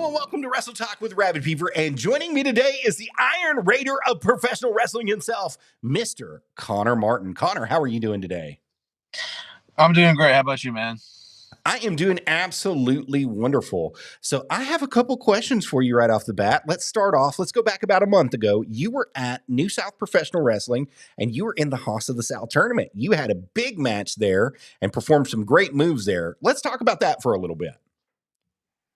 Hello and welcome to Wrestle Talk with Arabbidb3aver. And joining me today is the Iron Raider of professional wrestling himself, Mr. Kohnor Martin. Kohnor, how are you doing today? I'm doing great. How about you, man? I am doing absolutely wonderful. So I have a couple questions for you right off the bat. Let's start off. Let's go back about a month ago. You were at New South Professional Wrestling and you were in the Hoss of the South tournament. You had a big match there and performed some great moves there. Let's talk about that for a little bit.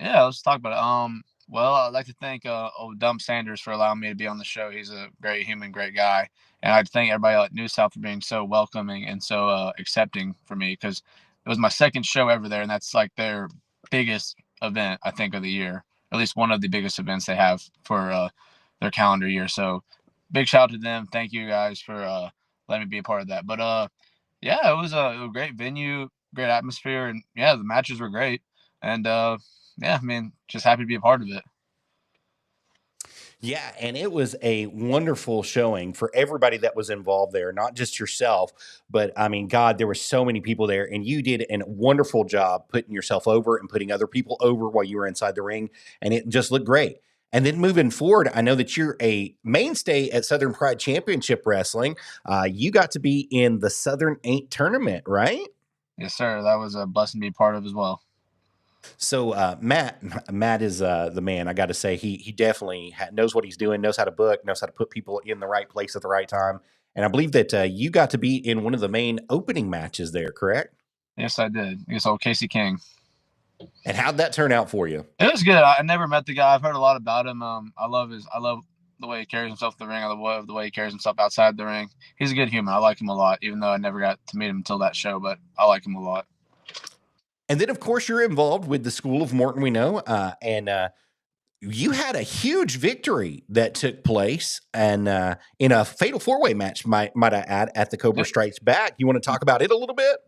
Yeah, let's talk about it. Well, I'd like to thank old Dump Sanders for allowing me to be on the show. He's a great human, great guy. And I'd thank everybody at New South for being so welcoming and so accepting for me, because it was my second show ever there, and that's like their biggest event, I think, of the year. At least one of the biggest events they have for their calendar year. So big shout out to them. Thank you guys for letting me be a part of that. But yeah, it was a great venue, great atmosphere, and yeah, the matches were great. And yeah, I mean, just happy to be a part of it. Yeah, and it was a wonderful showing for everybody that was involved there, not just yourself, but I mean, God, there were so many people there, and you did a wonderful job putting yourself over and putting other people over while you were inside the ring, and it just looked great. And then moving forward, I know that you're a mainstay at Southern Pride Championship Wrestling. You got to be in the Southern 8 tournament, right? Yes, sir. That was a blessing to be part of as well. So Matt is the man. I got to say, he definitely knows what he's doing, knows how to book, knows how to put people in the right place at the right time. And I believe that you got to be in one of the main opening matches there, correct? Yes, I did. Against old Casey King. And how'd that turn out for you? It was good. I never met the guy. I've heard a lot about him. I love the way he carries himself in the ring. I love the way he carries himself outside the ring. He's a good human. I like him a lot, even though I never got to meet him until that show. But I like him a lot. And then, of course, you're involved with the School of Morton, we know, and you had a huge victory that took place, and in a fatal 4-way match, might I add, at the Cobra Strikes Back. You want to talk about it a little bit?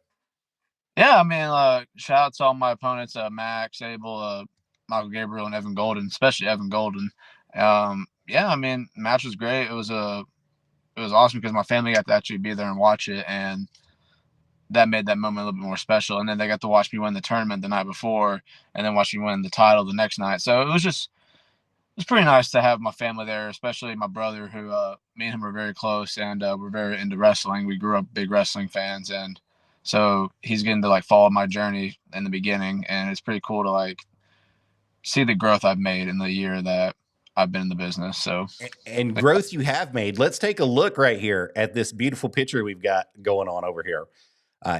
Yeah, I mean, shout out to all my opponents, Max, Abel, Michael Gabriel, and Evan Golden, especially Evan Golden. Yeah, I mean, the match was great. It was awesome because my family got to actually be there and watch it, and that made that moment a little bit more special. And then they got to watch me win the tournament the night before, and then watch me win the title the next night. So it was pretty nice to have my family there, especially my brother, who me and him were very close, and we're very into wrestling. We grew up big wrestling fans, and so he's getting to like follow my journey in the beginning, and it's pretty cool to like see the growth I've made in the year that I've been in the business. So and growth you have made. Let's take a look right here at this beautiful picture we've got going on over here.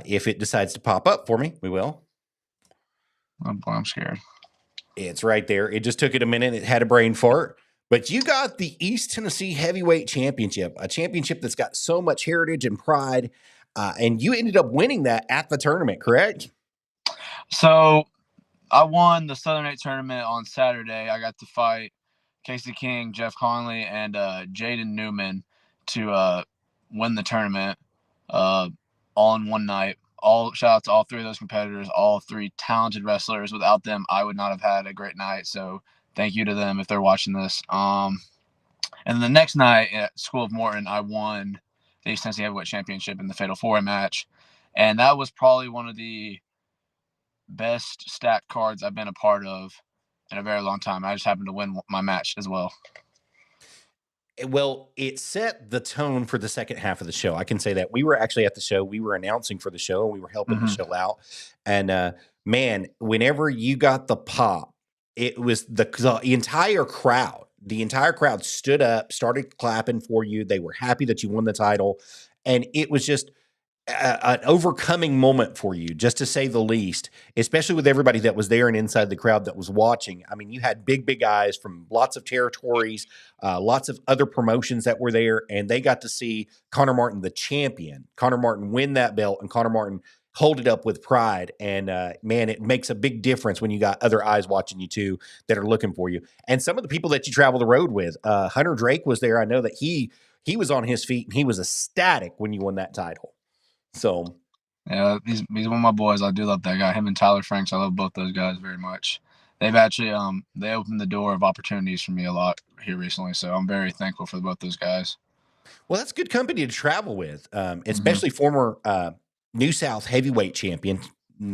If it decides to pop up for me, we will. oh boy, I'm scared. It's right there. It just took it a minute. It had a brain fart. But you got the East Tennessee Heavyweight Championship, a championship that's got so much heritage and pride. And you ended up winning that at the tournament, correct? So I won the Southern 8 tournament on Saturday. I got to fight Casey King, Jeff Conley, and Jaden Newman to win the tournament all in one night. All shout out to all three of those competitors, all three talented wrestlers. Without them, I would not have had a great night. So thank you to them if they're watching this. And the next night at School of Morton, I won the East Tennessee Heavyweight Championship in the Fatal 4-Way match. And that was probably one of the best stacked cards I've been a part of in a very long time. I just happened to win my match as well. Well, it set the tone for the second half of the show. I can say that we were actually at the show. We were announcing for the show, and we were helping the show out. And man, whenever you got the pop, it was the entire crowd. The entire crowd stood up, started clapping for you. They were happy that you won the title, and it was just an overcoming moment for you, just to say the least, especially with everybody that was there and inside the crowd that was watching. I mean, you had big guys from lots of territories, lots of other promotions that were there, and they got to see Kohnor Martin, the champion, Kohnor Martin win that belt, and Kohnor Martin hold it up with pride. And man, it makes a big difference when you got other eyes watching you too that are looking for you. And some of the people that you travel the road with, Hunter Drake was there. I know that he was on his feet and he was ecstatic when you won that title. So, yeah, he's one of my boys. I do love that guy. Him and Tyler Franks. I love both those guys very much. They've actually they opened the door of opportunities for me a lot here recently. So I'm very thankful for both those guys. Well, that's good company to travel with, especially former New South heavyweight champion.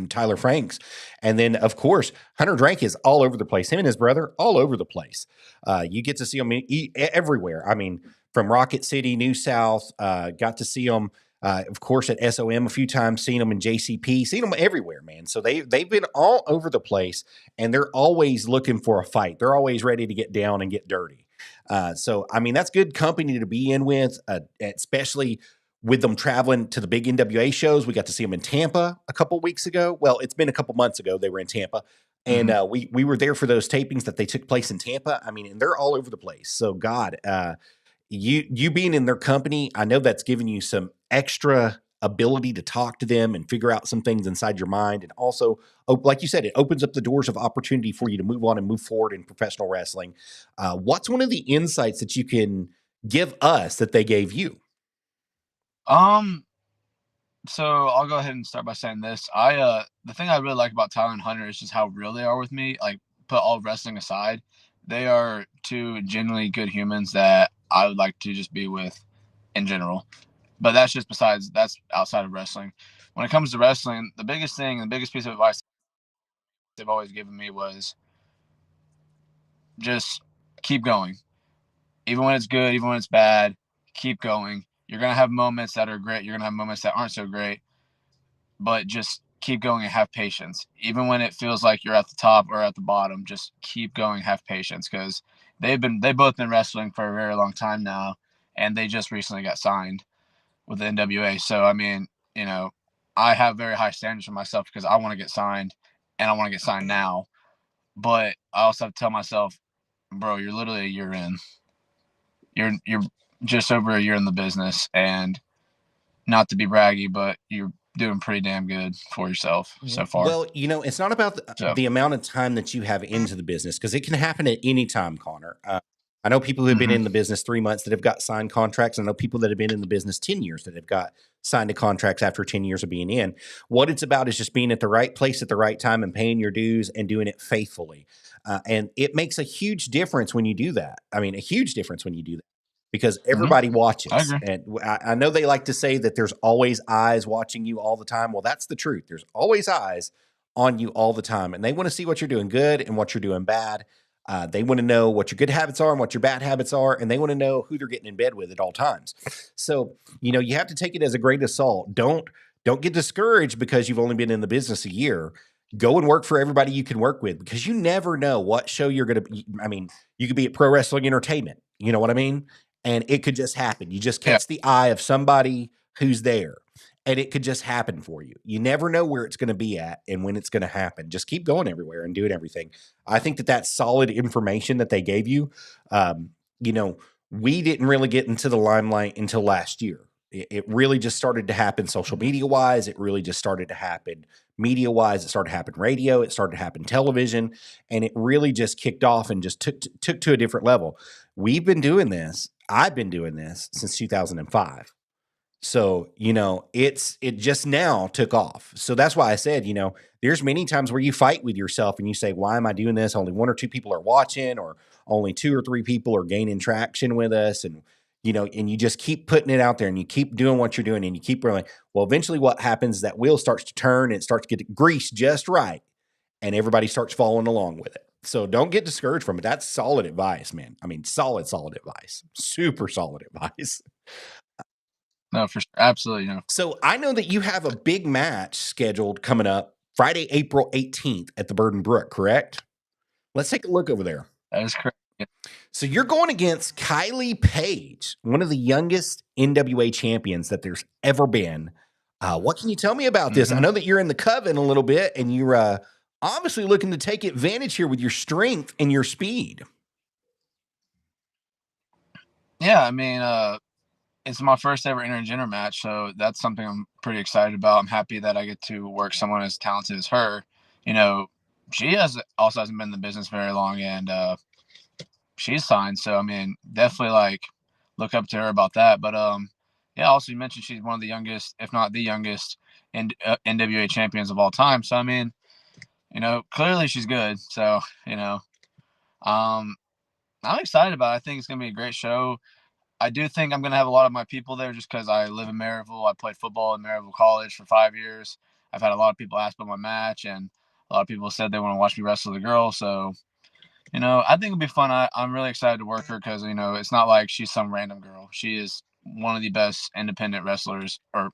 Tyler Franks. And then, of course, Hunter Drake is all over the place. Him and his brother, all over the place. You get to see them everywhere. I mean, from Rocket City, New South, got to see them, of course, at SOM a few times, seen them in JCP, seen them everywhere, man. So they've been all over the place, and they're always looking for a fight. They're always ready to get down and get dirty. So, I mean, that's good company to be in with, especially with them traveling to the big NWA shows. We got to see them in Tampa a couple weeks ago. Well, it's been a couple months ago. They were in Tampa, and we were there for those tapings that they took place in Tampa. I mean, and they're all over the place. So, God, you being in their company, I know that's given you some extra ability to talk to them and figure out some things inside your mind, and also, like you said, it opens up the doors of opportunity for you to move on and move forward in professional wrestling. What's one of the insights that you can give us that they gave you? So I'll go ahead and start by saying this. The thing I really like about Tyler and Hunter is just how real they are with me. Like, put all wrestling aside, they are two genuinely good humans that I would like to just be with in general. But that's outside of wrestling. When it comes to wrestling, the biggest piece of advice they've always given me was just keep going. Even when it's good, even when it's bad, keep going. You're going to have moments that are great. You're going to have moments that aren't so great, but just keep going and have patience. Even when it feels like you're at the top or at the bottom, just keep going, have patience, because they've both been wrestling for a very long time now, and they just recently got signed with the NWA. So, I mean, I have very high standards for myself because I want to get signed, and I want to get signed now. But I also have to tell myself, bro, you're literally a year in. You're just over a year in the business, and not to be braggy, but you're doing pretty damn good for yourself so far. Well, it's not about the amount of time that you have into the business, because it can happen at any time, Kohnor. I know people who have been in the business 3 months that have got signed contracts. I know people that have been in the business 10 years that have got signed to contracts after 10 years of being in. What it's about is just being at the right place at the right time and paying your dues and doing it faithfully. And it makes a huge difference when you do that. I mean, a huge difference when you do that, because everybody watches. And I know they like to say that there's always eyes watching you all the time. Well, that's the truth. There's always eyes on you all the time, and they want to see what you're doing good and what you're doing bad. They want to know what your good habits are and what your bad habits are, and they want to know who they're getting in bed with at all times. So, you have to take it as a grain of salt. Don't get discouraged because you've only been in the business a year. Go and work for everybody you can work with, because you never know what show you're going to be. I mean, you could be at Pro Wrestling Entertainment. You know what I mean? And it could just happen. You just catch the eye of somebody who's there, and it could just happen for you. You never know where it's going to be at and when it's going to happen. Just keep going everywhere and doing everything. I think that that's solid information that they gave you. We didn't really get into the limelight until last year. It really just started to happen social media wise. It really just started to happen media wise. It started to happen radio. It started to happen television, and it really just kicked off and just took to a different level. We've been doing this. I've been doing this since 2005. So, it just now took off. So that's why I said, there's many times where you fight with yourself and you say, why am I doing this? Only 1 or 2 people are watching, or only 2 or 3 people are gaining traction with us. And, and you just keep putting it out there and you keep doing what you're doing and you keep rolling. Well, eventually what happens is that wheel starts to turn and it starts to get greased just right, and everybody starts following along with it. So don't get discouraged from it. That's solid advice, man. I mean, solid advice. Super solid advice. No, for sure. Absolutely. No. So I know that you have a big match scheduled coming up Friday, April 18th at the Burden Brook, correct? Let's take a look over there. That is correct. Yeah. So you're going against Kylie Page, one of the youngest NWA champions that there's ever been. What can you tell me about this? I know that you're in the coven a little bit, and you're obviously looking to take advantage here with your strength and your speed. Yeah, I mean, it's my first ever intergender match, so that's something I'm pretty excited about. I'm happy that I get to work someone as talented as her. She also hasn't been in the business very long, and she's signed, so I mean, definitely look up to her about that. But yeah, also you mentioned she's one of the youngest, if not the youngest, NWA champions of all time. So I mean, clearly she's good. So I'm excited about it. I think it's gonna be a great show. I do think I'm gonna have a lot of my people there just because I live in Maryville. I played football in Maryville College for 5 years. I've had a lot of people ask about my match, and a lot of people said they want to watch me wrestle the girl. So, I think it'll be fun. I'm really excited to work her because, it's not like she's some random girl. She is one of the best independent wrestlers or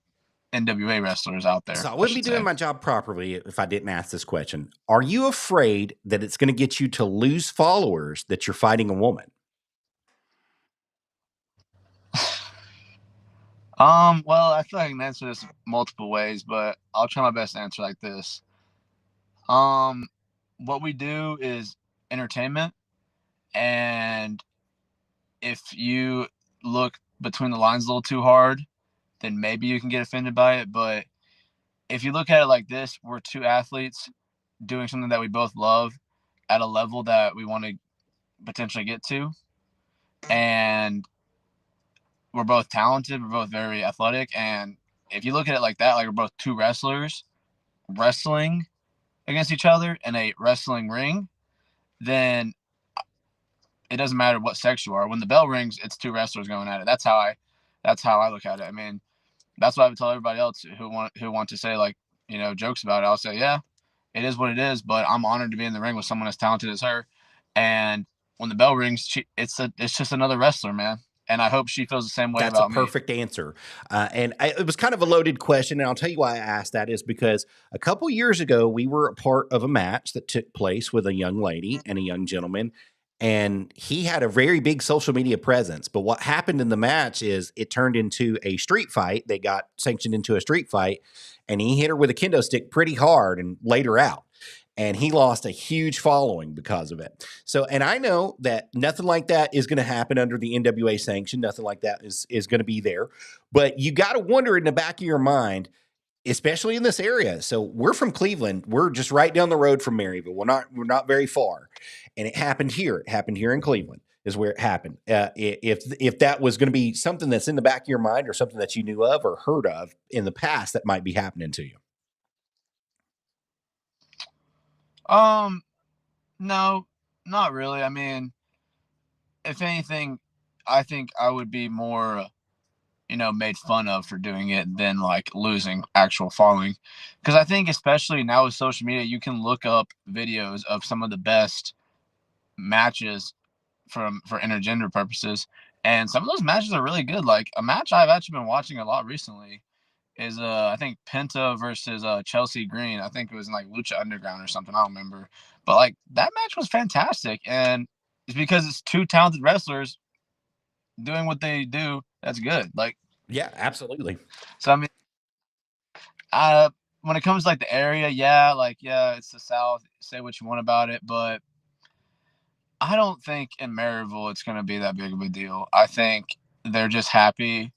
NWA wrestlers out there. So I wouldn't be doing my job properly if I didn't ask this question. Are you afraid that it's going to get you to lose followers that you're fighting a woman? Well, I feel like I can answer this multiple ways, but I'll try my best to answer like this. What we do is entertainment, and if you look between the lines a little too hard, then maybe you can get offended by it. But if you look at it like this, we're two athletes doing something that we both love at a level that we want to potentially get to. And we're both talented. We're both very athletic. And if you look at it like that, like we're both two wrestlers wrestling against each other in a wrestling ring, then it doesn't matter what sex you are. When the bell rings, it's two wrestlers going at it. That's how I look at it. I mean, that's what I would tell everybody else who want to say like, jokes about it. I'll say, yeah, it is what it is, but I'm honored to be in the ring with someone as talented as her. And when the bell rings, it's just another wrestler, man. And I hope she feels the same way about me. That's a perfect answer. It was kind of a loaded question. And I'll tell you why I asked that is because a couple years ago, we were a part of a match that took place with a young lady and a young gentleman. And he had a very big social media presence. But what happened in the match is it turned into a street fight. They got sanctioned into a street fight. And he hit her with a kendo stick pretty hard and laid her out. And he lost a huge following because of it. So, and I know that nothing like that is going to happen under the NWA sanction. Nothing like that is going to be there. But you got to wonder in the back of your mind, especially in this area. So we're from Cleveland. We're just right down the road from Maryville. We're not very far. And it happened here. It happened here in Cleveland is where it happened. If that was going to be something that's in the back of your mind or something that you knew of or heard of in the past that might be happening to you. No, not really. I mean, if anything, I think I would be more, made fun of for doing it than like losing actual following. Because I think especially now with social media, you can look up videos of some of the best matches for intergender purposes. And some of those matches are really good. Like a match I've actually been watching a lot recently is I think Penta versus Chelsea Green. I think it was in like Lucha Underground or something. I don't remember. But like that match was fantastic. And it's because it's two talented wrestlers doing what they do. That's good. Like, yeah, absolutely. So I mean, when it comes to like the area, it's the South. Say what you want about it, but I don't think in Maryville it's going to be that big of a deal. I think they're just happy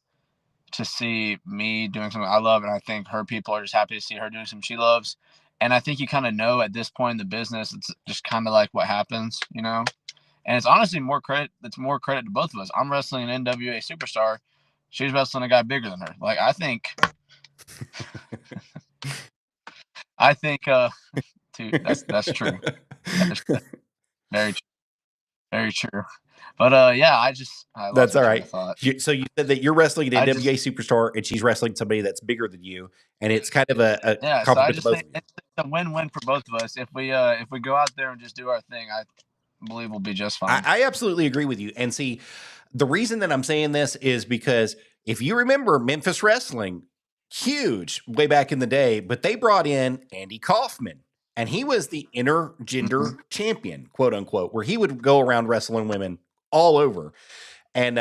to see me doing something I love, and I think her people are just happy to see her doing something she loves. And I think you kind of know at this point in the business, it's just kind of like what happens, And it's honestly more credit. It's more credit to both of us. I'm wrestling an NWA superstar. She's wrestling a guy bigger than her. Like I think dude, that's true. That's very true. Very true. But I that's all right. So you said that you're wrestling an NWA superstar and she's wrestling somebody that's bigger than you, and it's kind of a so I just think it's a win-win for both of us. If we go out there and just do our thing, I believe we'll be just fine. I absolutely agree with you. And see, the reason that I'm saying this is because if you remember Memphis Wrestling, huge way back in the day, but they brought in Andy Kaufman. And he was the intergender champion, quote unquote, where he would go around wrestling women all over. And,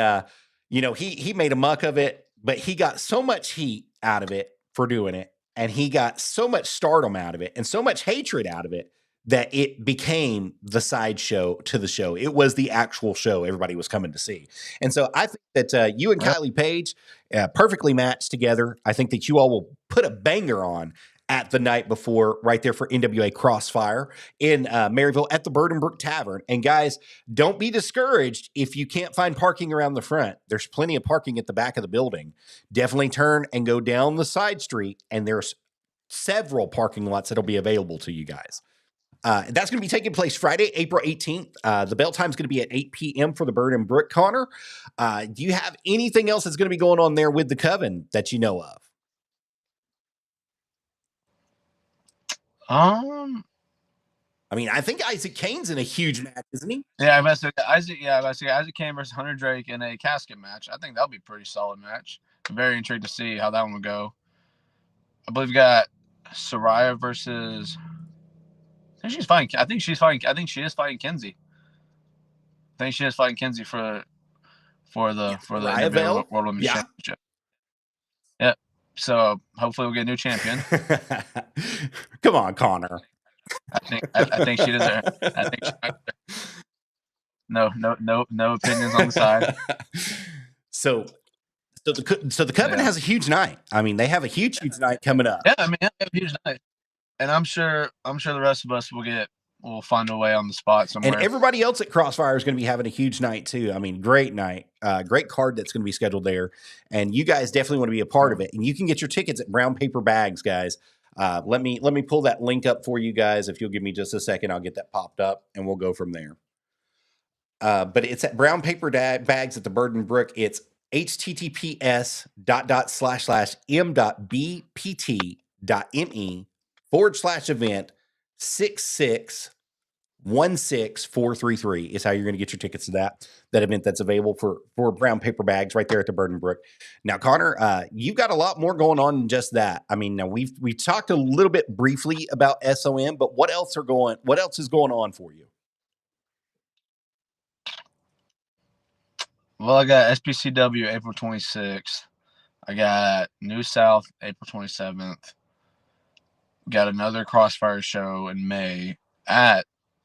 he made a muck of it, but he got so much heat out of it for doing it. And he got so much stardom out of it and so much hatred out of it that it became the sideshow to the show. It was the actual show everybody was coming to see. And so I think that you and Kylie Page perfectly matched together. I think that you all will put a banger on at the night before right there for NWA Crossfire in Maryville at the Arabbidb3aver Tavern. And guys, don't be discouraged if you can't find parking around the front. There's plenty of parking at the back of the building. Definitely turn and go down the side street, and there's several parking lots that'll be available to you guys. That's going to be taking place Friday, April 18th. The bell time is going to be at 8 p.m. for the Arabbidb3aver, Kohnor. Do you have anything else that's going to be going on there with the Coven that you know of? I mean, I think Isaac Kane's in a huge match, isn't he? Yeah, I say Isaac Kane versus Hunter Drake in a casket match. I think that'll be a pretty solid match. I'm very intrigued to see how that one will go. I believe we got Soraya versus. I think she's fighting. I think she is fighting Kenzie. I think she is fighting Kenzie for the NWA World Women's Championship. Yep. So hopefully we'll get a new champion. Come on, Kohnor. I think she deserves. I think no opinions on the side. So the Coven has a huge night. I mean, they have a huge night coming up. Yeah, I mean, they have a huge night, and I'm sure the rest of us will find a way on the spot somewhere. And everybody else at Crossfire is going to be having a huge night too. I mean, great night, great card that's going to be scheduled there, and you guys definitely want to be a part of it. And you can get your tickets at Brown Paper Bags, guys. Let me pull that link up for you guys. If you'll give me just a second, I'll get that popped up, and we'll go from there. But it's at Brown Paper Bags at the Burden Brook. It's https://m.bpt.me/event 6616433 is how you're going to get your tickets to that event that's available for Brown Paper Bags right there at the Burden Brook. Now, Kohnor, you've got a lot more going on than just that. I mean, now we've talked a little bit briefly about SOM, but what else is going on for you? Well, I got SPCW April 26th. I got New South April 27th. Got another Crossfire show in May at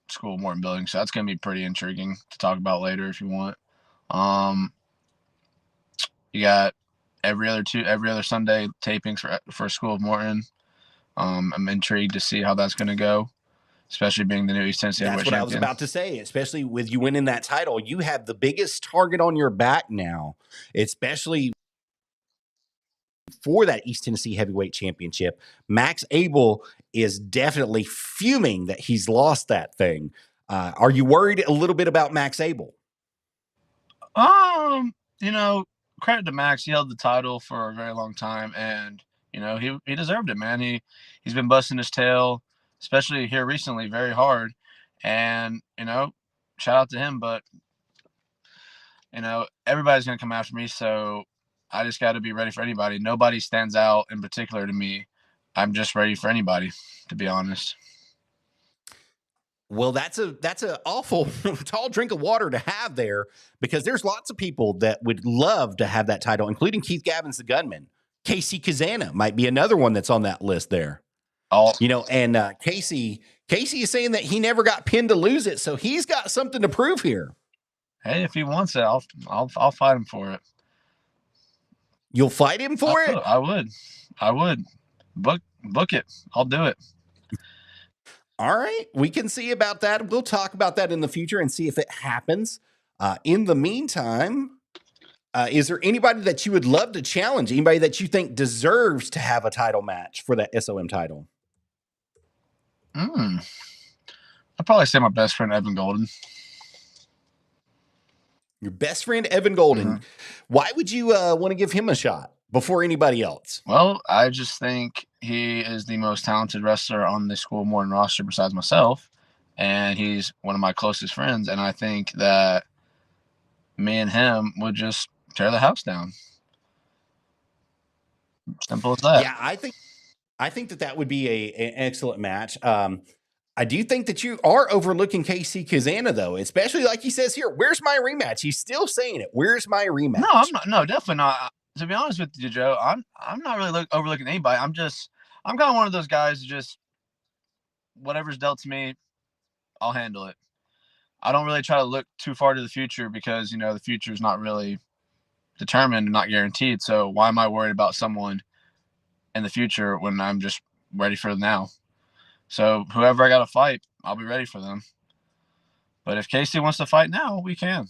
School of Morton Building, so that's going to be pretty intriguing to talk about later if you want. You got every other Sunday tapings for School of Morton. I'm intrigued to see how that's going to go, especially being the new East Tennessee That's what champion. I was about to say, especially with you winning that title. You have the biggest target on your back now, especially for that East Tennessee Heavyweight Championship. Max Abel is definitely fuming that he's lost that thing. Are you worried a little bit about Max Abel? Credit to Max. He held the title for a very long time, and he deserved it, man. He's been busting his tail, especially here recently, very hard. And shout out to him. But everybody's gonna come after me, so I just got to be ready for anybody. Nobody stands out in particular to me. I'm just ready for anybody, to be honest. Well, that's a awful tall drink of water to have there, because there's lots of people that would love to have that title, including Keith Gavin's the Gunman. Casey Kazana might be another one that's on that list there. Oh, and Casey is saying that he never got pinned to lose it, so he's got something to prove here. Hey, if he wants it, I'll fight him for it. You'll fight him for it? I would. Book it. I'll do it. All right. We can see about that. We'll talk about that in the future and see if it happens. In the meantime, is there anybody that you would love to challenge? Anybody that you think deserves to have a title match for that SOM title? I'd probably say my best friend, Evan Golden. Your best friend, Evan Golden. Mm-hmm. Why would you want to give him a shot before anybody else? Well, I just think he is the most talented wrestler on the School of Morton roster besides myself, and he's one of my closest friends, and I think that me and him would just tear the house down. Simple as that. Yeah, I think that would be an excellent match. I do think that you are overlooking Casey Kazana, though, especially like he says here. Where's my rematch? He's still saying it. Where's my rematch? No, I'm not. No, definitely not. To be honest with you, Joe, I'm not really overlooking anybody. I'm kind of one of those guys who just whatever's dealt to me, I'll handle it. I don't really try to look too far to the future because the future is not really determined and not guaranteed. So why am I worried about someone in the future when I'm just ready for now? So whoever I got to fight, I'll be ready for them. But if Casey wants to fight now, we can.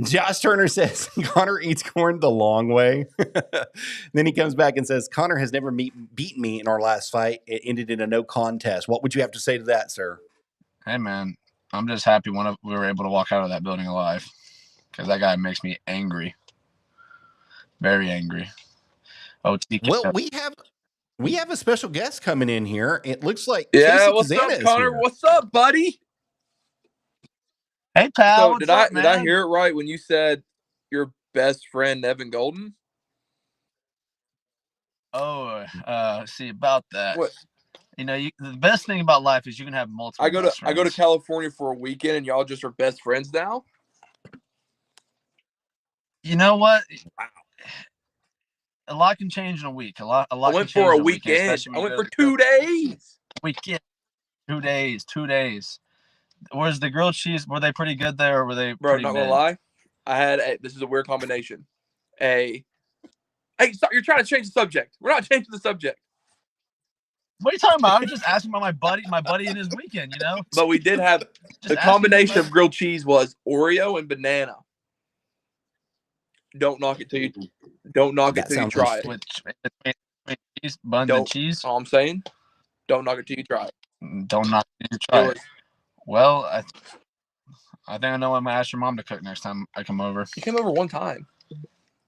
Josh Turner says Kohnor eats corn the long way. Then he comes back and says Kohnor has never beaten me in our last fight. It ended in a no contest. What would you have to say to that, sir? Hey, man, I'm just happy we were able to walk out of that building alive, because that guy makes me angry. Very angry. Well, we have a special guest coming in here. It looks like Yeah, Casey what's Kazana up, is Kohnor? here. What's up, buddy? Hey, pal. So what's up, did I hear it right when you said your best friend Evan Golden? Oh, see about that. What? You know, the best thing about life is you can have multiple. I go to California for a weekend, and y'all just are best friends now. You know what? Wow. A lot can change in a week. A lot. I went for a weekend. I went for 2 days. Weekend. 2 days. 2 days. Was the grilled cheese? Were they pretty good there, or were they? Bro, not gonna lie, I had this is a weird combination. Hey, stop! You're trying to change the subject. We're not changing the subject. What are you talking about? I was just asking about my buddy and his weekend. You know. But we did have the combination of grilled cheese was Oreo and banana. Don't knock it till you try it. With cheese, buns and cheese. All I'm saying, don't knock it till you try it. Don't knock it till you try it. Well, I think I know I'm gonna ask your mom to cook next time I come over. You came over one time.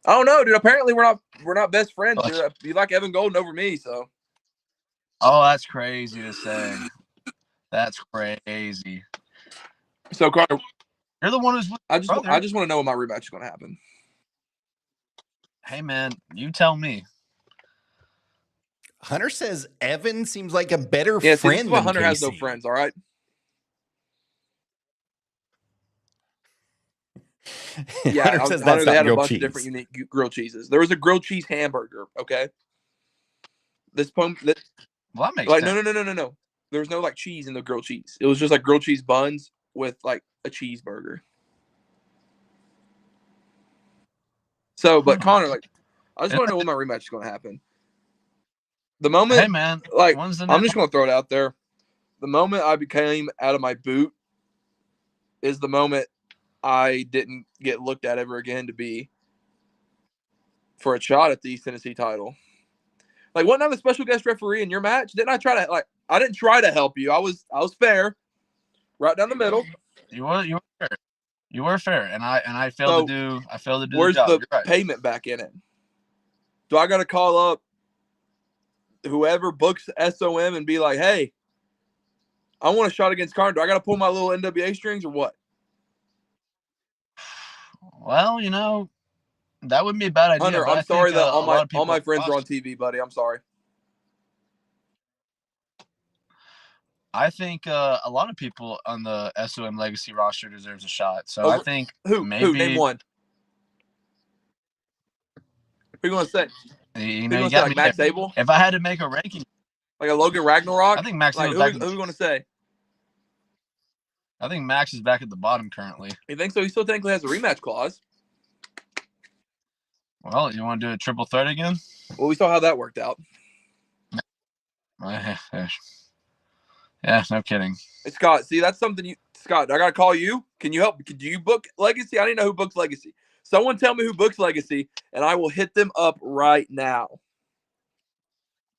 I don't know, dude. Apparently we're not best friends. Dude. You like Evan Golden over me, so. Oh, that's crazy to say. That's crazy. So, Kohnor, you're the one who's. I just want to know when my rematch is going to happen. Hey, man, you tell me. Hunter says Evan seems like a better friend. This is what Hunter has no friends. All right. Yeah, Hunter says that's they had a bunch cheese. of different unique grilled cheeses. There was a grilled cheese hamburger. Okay. Well, that makes like sense. No. There was no like cheese in the grilled cheese. It was just like grilled cheese buns with like a cheeseburger. So, but Kohnor, like, I just want to know when my rematch is going to happen. The moment, hey man, like, I'm just going to throw it out there. The moment I became out of my boot is the moment I didn't get looked at ever again to be for a shot at the East Tennessee title. Like, wasn't I the special guest referee in your match? Didn't I try to I didn't try to help you. I was fair, right down the middle. You were fair. You were fair, and I failed to do. Where's the job. The payment back in it? Do I got to call up whoever books SOM and be like, hey, I want a shot against Kohnor. Do I got to pull my little NWA strings or what? Well, you know, that wouldn't be a bad idea. Hunter, I'm sorry that all my friends are on TV, buddy. I'm sorry. I think a lot of people on the SOM Legacy roster deserves a shot. So I think who name one. Who you gonna say? You know, you got like Max Abel. If I had to make a ranking, like a Logan Ragnarok, I think Max. Like who are you gonna say? I think Max is back at the bottom currently. You think so? He still technically has a rematch clause. Well, you want to do a triple threat again? Well, we saw how that worked out. Yeah, no kidding. Hey, Scott, see, that's something Scott, I got to call you. Can you help? Do you book Legacy? I didn't know who books Legacy. Someone tell me who books Legacy, and I will hit them up right now.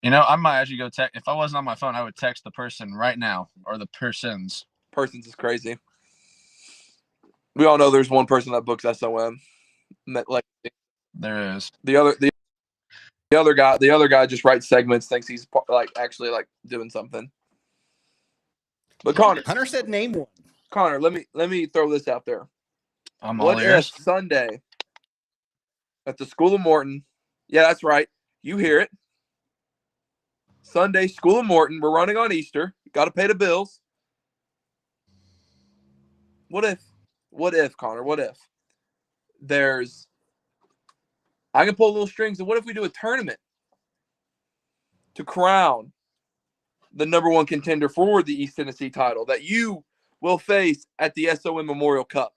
You know, I might actually go text. If I wasn't on my phone, I would text the person right now, or the persons. Persons is crazy. We all know there's one person that books SOM. Legacy. There is. The other guy just writes segments, thinks he's actually doing something. But Kohnor, Hunter said name one. Kohnor, let me throw this out there. What if Sunday at the School of Morton? Yeah, that's right. You hear it. Sunday, School of Morton. We're running on Easter. Got to pay the bills. What if, Kohnor? What if I can pull little strings, and what if we do a tournament to crown the number one contender for the East Tennessee title that you will face at the SOM Memorial Cup?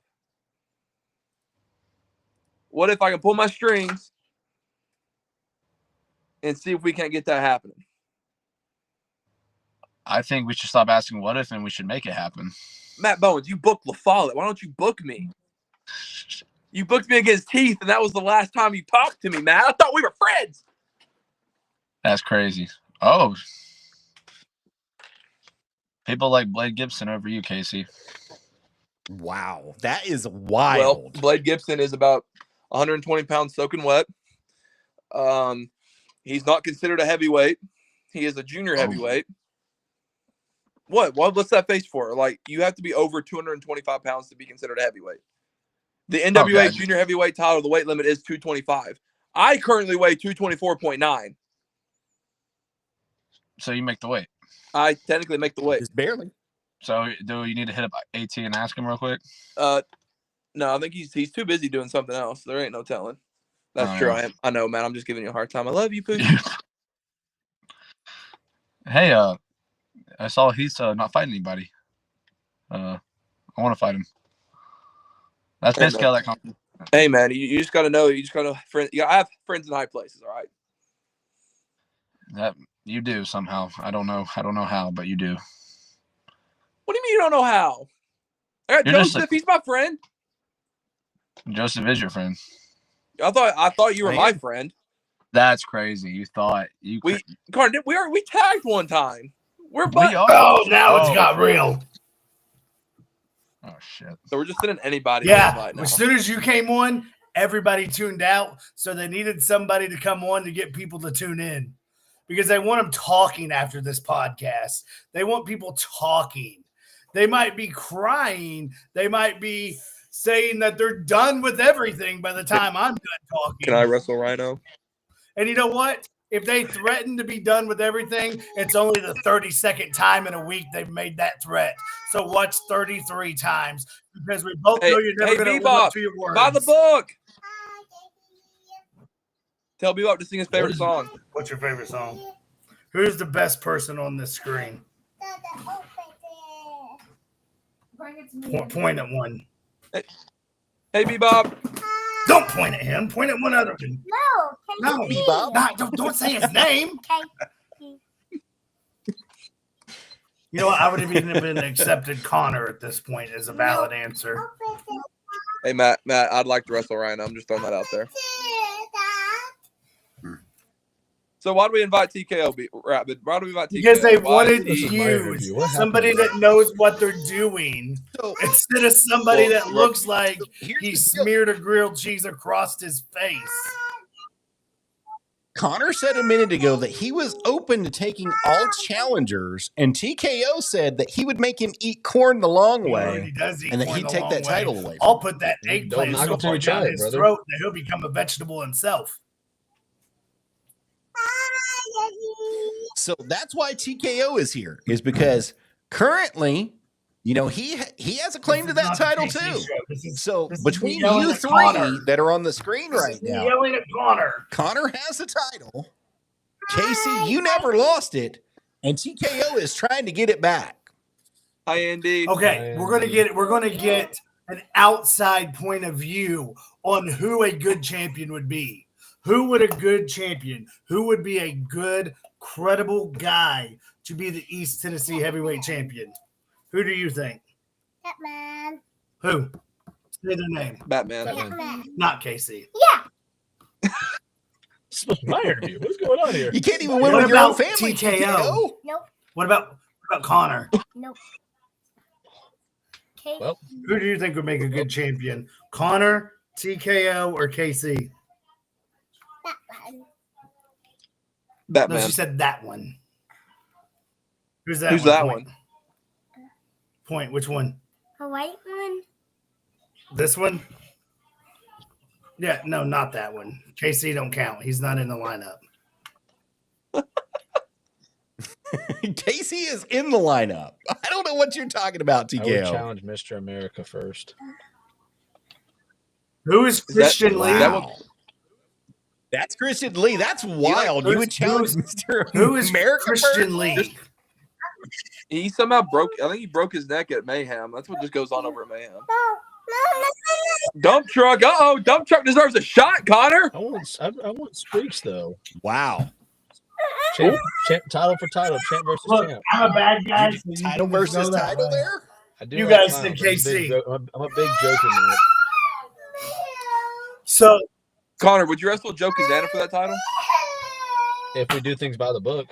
What if I can pull my strings and see if we can't get that happening? I think we should stop asking what if and we should make it happen. Matt Bowens, you booked LaFollette. Why don't you book me? You booked me against Heath, and that was the last time you talked to me, Matt. I thought we were friends. That's crazy. Oh. People like Blade Gibson over you, Casey. Wow. That is wild. Well, Blade Gibson is about 120 pounds soaking wet. He's not considered a heavyweight. He is a junior heavyweight. What's that face for? Like, you have to be over 225 pounds to be considered a heavyweight. The NWA junior heavyweight title, the weight limit is 225. I currently weigh 224.9. So you make the weight. I technically make the weight. Just barely. So do you need to hit up AT and ask him real quick? No, I think he's too busy doing something else. There ain't no telling. That's true. I know, man. I'm just giving you a hard time. I love you, Pooch. Hey, I saw he's not fighting anybody. I want to fight him. That's basically how that comes. Hey, man, you just got to know. You just got to I have friends in high places, all right? That you do somehow. I don't know how, but you do. What do you mean you don't know how? I got Joseph. He's my friend. Joseph is your friend. I thought you were my friend. That's crazy. You thought you we tagged one time. Now it's got real. Oh shit. So we're just sending anybody. Yeah. As soon as you came on, everybody tuned out. So they needed somebody to come on to get people to tune in because they want them talking after this podcast. They want people talking. They might be crying. They might be saying that they're done with everything by the time I'm done talking. Can I wrestle Rhino? And you know what? If they threaten to be done with everything, it's only the 32nd time in a week they've made that threat. So watch 33 times because we both know you're never going to live up to your words. Buy the book. Tell Bebop to sing his favorite song. What's your favorite song? Who's the best person on this screen? Point at one. Hey, Bebop. Don't point at him. Point at one other one. No, Bebop. Don't say his name. You know what? I would have even been accepted Kohnor at this point as a valid answer. Hey, Matt, I'd like to wrestle Rhino. I'm just throwing that out there. So why do we invite TKO, Rabbit? Why do we invite TKO? Because they wanted you, somebody that knows what they're doing, instead of somebody that looks like he smeared a grilled cheese across his face. Kohnor said a minute ago that he was open to taking all challengers, and TKO said that he would make him eat corn the long way, and that he'd take that title away. I'll put that eggplant so far down his throat that he'll become a vegetable himself. So that's why TKO is here, is because currently, he has a claim to that title too. So between you three that are on the screen right now, yelling at Kohnor has the title. Casey, you never lost it, and TKO is trying to get it back. Hi, Andy. Okay, we're gonna get an outside point of view on who a good champion would be. Who would be a good, credible guy to be the East Tennessee heavyweight champion? Who do you think? Batman. Who? Say their name. Batman. Not Casey. Yeah. This is my interview. What's going on here? You can't even win with your own family. TKO? Nope. What about Kohnor? Nope. Well, who do you think would make a good champion? Kohnor, TKO, or KC? Batman. No, she said that one. Who's that? Who's that one? Point. Which one? A white one. This one? Yeah, no, not that one. KC don't count. He's not in the lineup. Casey is in the lineup. I don't know what you're talking about, TKO. I would challenge Mr. America first. Who is Christian Lee? That's Christian Lee. That's wild. You would challenge Mr. Who is America Christian first? Lee? He somehow broke. I think he broke his neck at Mayhem. That's what just goes on over at Mayhem. Dump truck. Dump truck deserves a shot, Kohnor. I want streaks though. Wow. Champ, title for title. Champ versus champ. I'm a bad guy. So title versus title there. I do. You guys said KC. I'm a big joker, man. So, Kohnor, would you wrestle Joe Kazana for that title? If we do things by the book.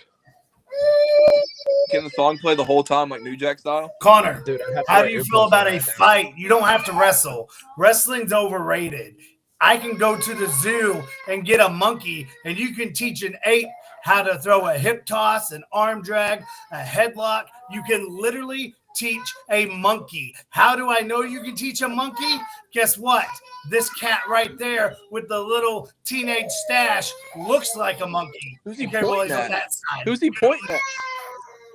Can the song play the whole time like New Jack style? Kohnor, dude, how do you feel about a fight? You don't have to wrestle. Wrestling's overrated. I can go to the zoo and get a monkey, and you can teach an ape how to throw a hip toss, an arm drag, a headlock. You can literally teach a monkey. How do I know you can teach a monkey? Guess what? This cat right there with the little teenage stash looks like a monkey. Who's he Okay, well, pointing he's on at? that side. Who's he pointing at?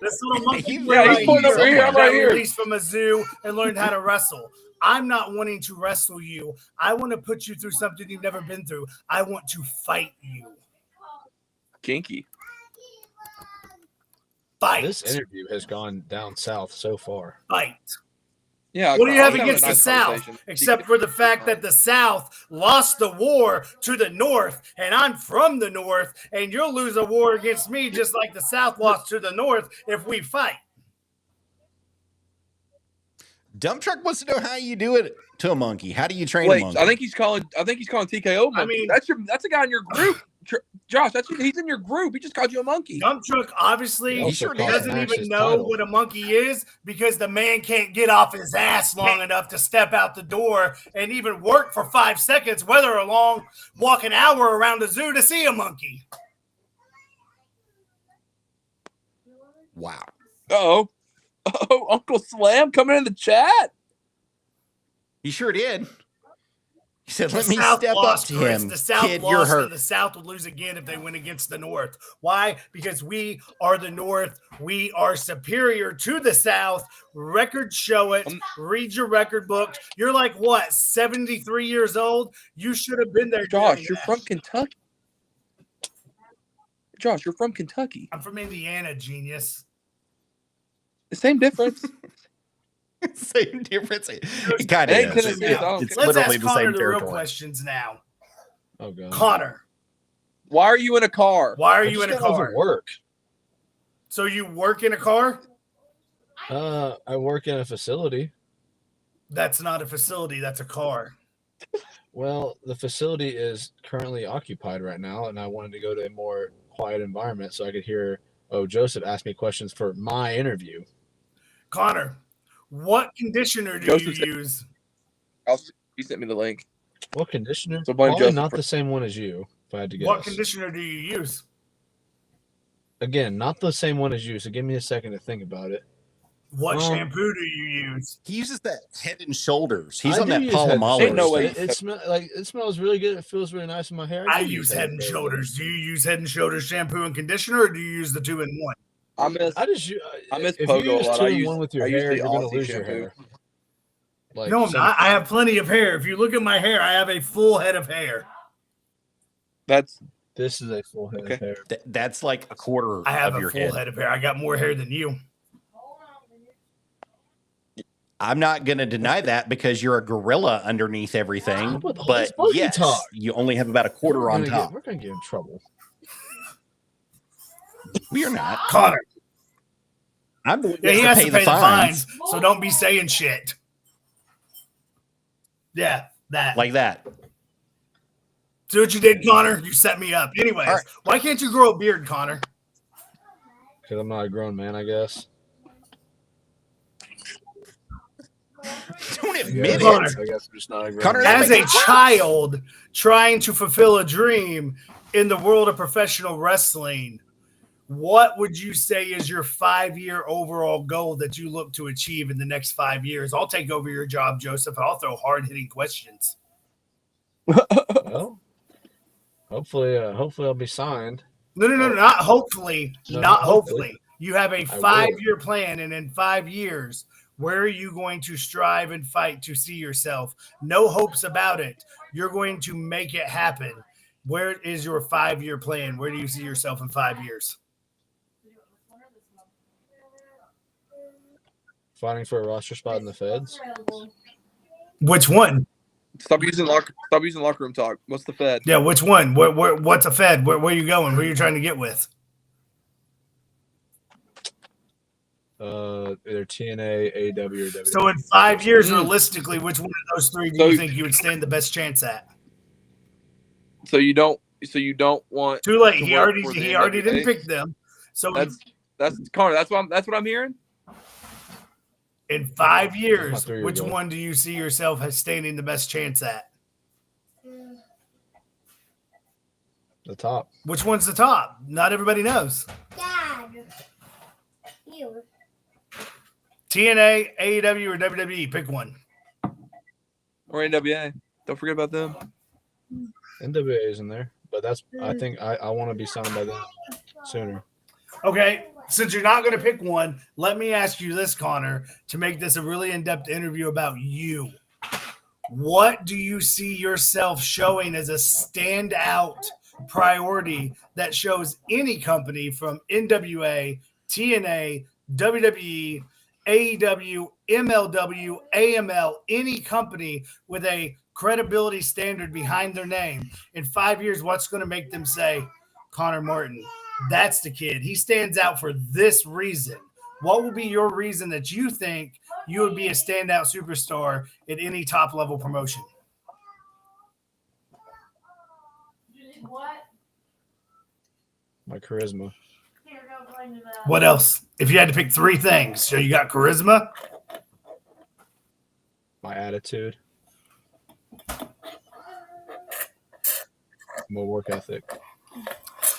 This little monkey Yeah, he's pointing over here. I'm right here. released from a zoo and learned how to wrestle. I'm not wanting to wrestle you. I want to put you through something you've never been through. I want to fight you. Kinky. Fight. This interview has gone down south so far. Fight. Yeah. What do you have I'm against having a the nice South? conversation. Except for the fact that the South lost the war to the North, and I'm from the North, and you'll lose a war against me just like the South lost to the North if we fight. Dump Truck wants to know how you do it to a monkey. How do you train a Wait, monkey? I think he's calling TKO monkey. I mean- that's a guy in your group. Josh, he's in your group. He just called you a monkey. Dump Truck obviously He sure doesn't Max even his know title. what a monkey is because the man can't get off his ass long enough to step out the door and even work for 5 seconds, whether along walk an hour around the zoo to see a monkey. Wow. Oh, Uncle Slam coming in the chat. He sure did. He said, The let me South step up lost, to Chris. him. The South Kid, you're lost, hurt. and the South would lose again if they went against the North. Why? Because we are the North. We are superior to the South. Records show it. Read your record book. You're like, what, 73 years old? You should have been there. Josh, doing you're that. from Kentucky. Josh, you're from Kentucky. I'm from Indiana, genius. The same difference. Same difference. It kind Hey, of is. Tennessee, It's, I don't it's care. Let's literally ask the same Connor the real territory. questions now. Oh god. Connor, Why are you in a car? why are I you in just a got off car? of work. So you work in a car? I work in a facility. That's not a facility. That's a car. Well, the facility is currently occupied right now, and I wanted to go to a more quiet environment so I could hear Joseph ask me questions for my interview. Connor, what conditioner do Joseph you use? He sent me the link. What conditioner? So blame Probably Joseph not for- the same one as you, if I had to guess. What conditioner do you use? Again, not the same one as you, so give me a second to think about it. What shampoo do you use? He uses that Head and Shoulders. He's I on do that use Head and Palmolive. Ain't no way. It, it smells really good. It feels really nice in my hair. I do use Head and Shoulders. Do you use Head and Shoulders shampoo and conditioner, or do you use the 2-in-1? I miss I miss if Pogo you a use lot. two I in use- one with I your use hair, the you're gonna Aussie lose your shampoo. hair. Like No, I'm some- not. I have plenty of hair. If you look at my hair, I have a full head of hair. That's This is a full head Okay. of hair. That's like a quarter I have of a your full head. head of hair. I got more hair than you. I'm not going to deny that because you're a gorilla underneath everything. Stop with all But this monkey yes, talk. you only have about a quarter on top. We're gonna get in trouble. We are not. Connor. I'm the one Yeah, he that has to pay the fines. fines, so don't be saying shit. Yeah, that. Like that. See what you did, Connor? You set me up. Anyways, All right. why can't you grow a beard, Connor? Because I'm not a grown man, I guess. Don't I admit guess, Connor. it. I guess I'm just not a grown Connor, man. that As makes a it worse. child trying to fulfill a dream in the world of professional wrestling, what would you say is your 5-year overall goal that you look to achieve in the next 5 years? I'll take over your job, Joseph, and I'll throw hard-hitting questions. Well, hopefully I'll be signed. No, not hopefully. No, Not hopefully. hopefully. You have a will. 5-year plan, and in 5 years, where are you going to strive and fight to see yourself? No hopes about it. You're going to make it happen. Where is your 5-year plan? Where do you see yourself in 5 years? Fighting for a roster spot in the Feds. Which one? stop using locker room talk. What's the Fed? Yeah, which one? What's a Fed? Where are you going? Who are you trying to get with? Either TNA, AW, or WWE. So in 5 years, realistically, which one of those three do you So- think you would stand the best chance at? So you don't want Too late. to He work already for the he already didn't NWA? pick them. So that's Connor. That's what I'm hearing. in 5 years, That's my 3-year which goal. one do you see yourself as standing the best chance at? The top. Which one's the top? Not everybody knows. Dad. You. TNA, AEW, or WWE? Pick one. Or NWA. Don't forget about them. NWA is in there, but that's. I think I want to be signed by them sooner. Okay, since you're not going to pick one, let me ask you this, Kohnor, to make this a really in-depth interview about you. What do you see yourself showing as a standout priority that shows any company from NWA, TNA, WWE, AEW, MLW, AML, any company with a credibility standard behind their name in 5 years? What's going to make them say, Kohnor Martin, that's the kid. He stands out for this reason. What will be your reason that you think you would be a standout superstar at any top level promotion? My charisma. What else? If you had to pick three things, so you got charisma, My attitude. My work ethic.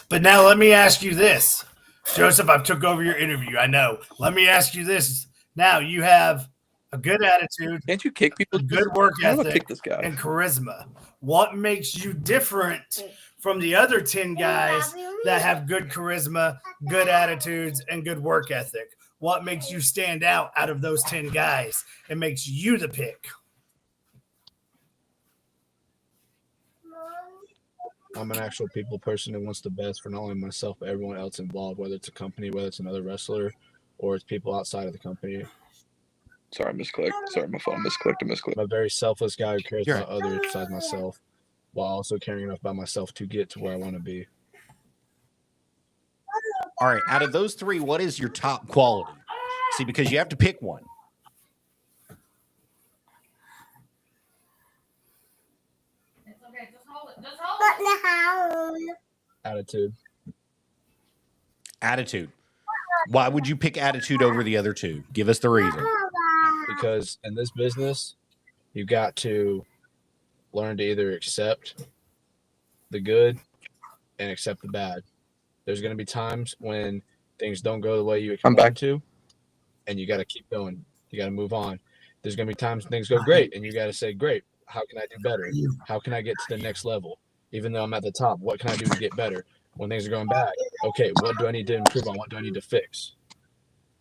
but now let me ask you this. Joseph, I've took over your interview. I know. Let me ask you this. Now you have a good attitude, Can't you kick people? a good work How do I ethic, kick this guy? and charisma. What makes you different from the other 10 guys that have good charisma, good attitudes, and good work ethic? What makes you stand out of those 10 guys and makes you the pick? I'm an actual people person who wants the best for not only myself but everyone else involved, whether it's a company, whether it's another wrestler, or it's people outside of the company. Sorry, I misclicked. Sorry, my phone misclicked. I'm a very selfless guy who cares You're about others besides myself, while also caring enough about myself to get to where I want to be. All right, out of those three, what is your top quality? See, because you have to pick one. It's okay. Just hold it. Just hold it. Attitude. Attitude. Why would you pick attitude over the other two? Give us the reason. Because in this business, you've got to learn to either accept the good and accept the bad. There's going to be times when things don't go the way you expect them to, and you got to keep going. You got to move on. There's going to be times when things go great, and you got to say, great, how can I do better? How can I get to the next level? Even though I'm at the top, what can I do to get better? When things are going bad, okay, what do I need to improve on? What do I need to fix?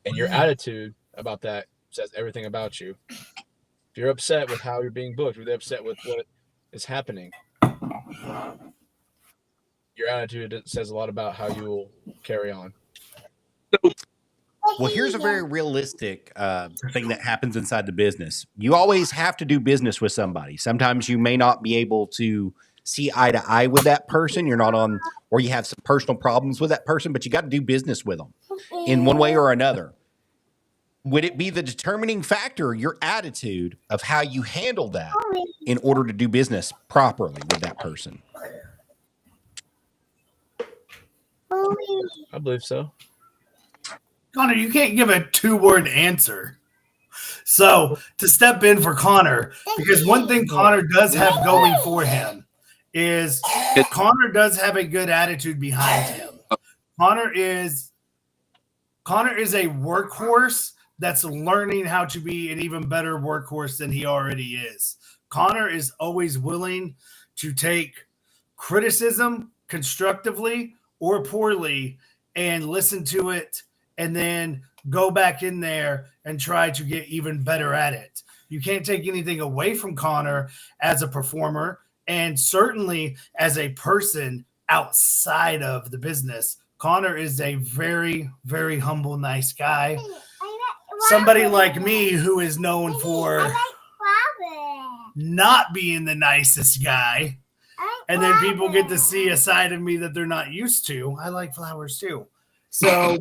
And your attitude about that says everything about you. If you're upset with how you're being booked, if you're upset with what is happening, your attitude says a lot about how you will carry on. Well, here's a very realistic thing that happens inside the business. You always have to do business with somebody. Sometimes you may not be able to see eye to eye with that person. You're not on, or you have some personal problems with that person, but you got to do business with them in one way or another. Would it be the determining factor, your attitude of how you handle that in order to do business properly with that person? I believe so. Kohnor, you can't give a 2-word answer. So to step in for Kohnor, because one thing Kohnor does have going for him is Kohnor does have a good attitude behind him. Kohnor is a workhorse that's learning how to be an even better workhorse than he already is. Kohnor is always willing to take criticism constructively or poorly and listen to it and then go back in there and try to get even better at it. You can't take anything away from Kohnor as a performer and certainly as a person outside of the business. Kohnor is a very, very humble, nice guy. Somebody like me who is known for not being the nicest guy. And then people get to see a side of me that they're not used to. I like flowers too. So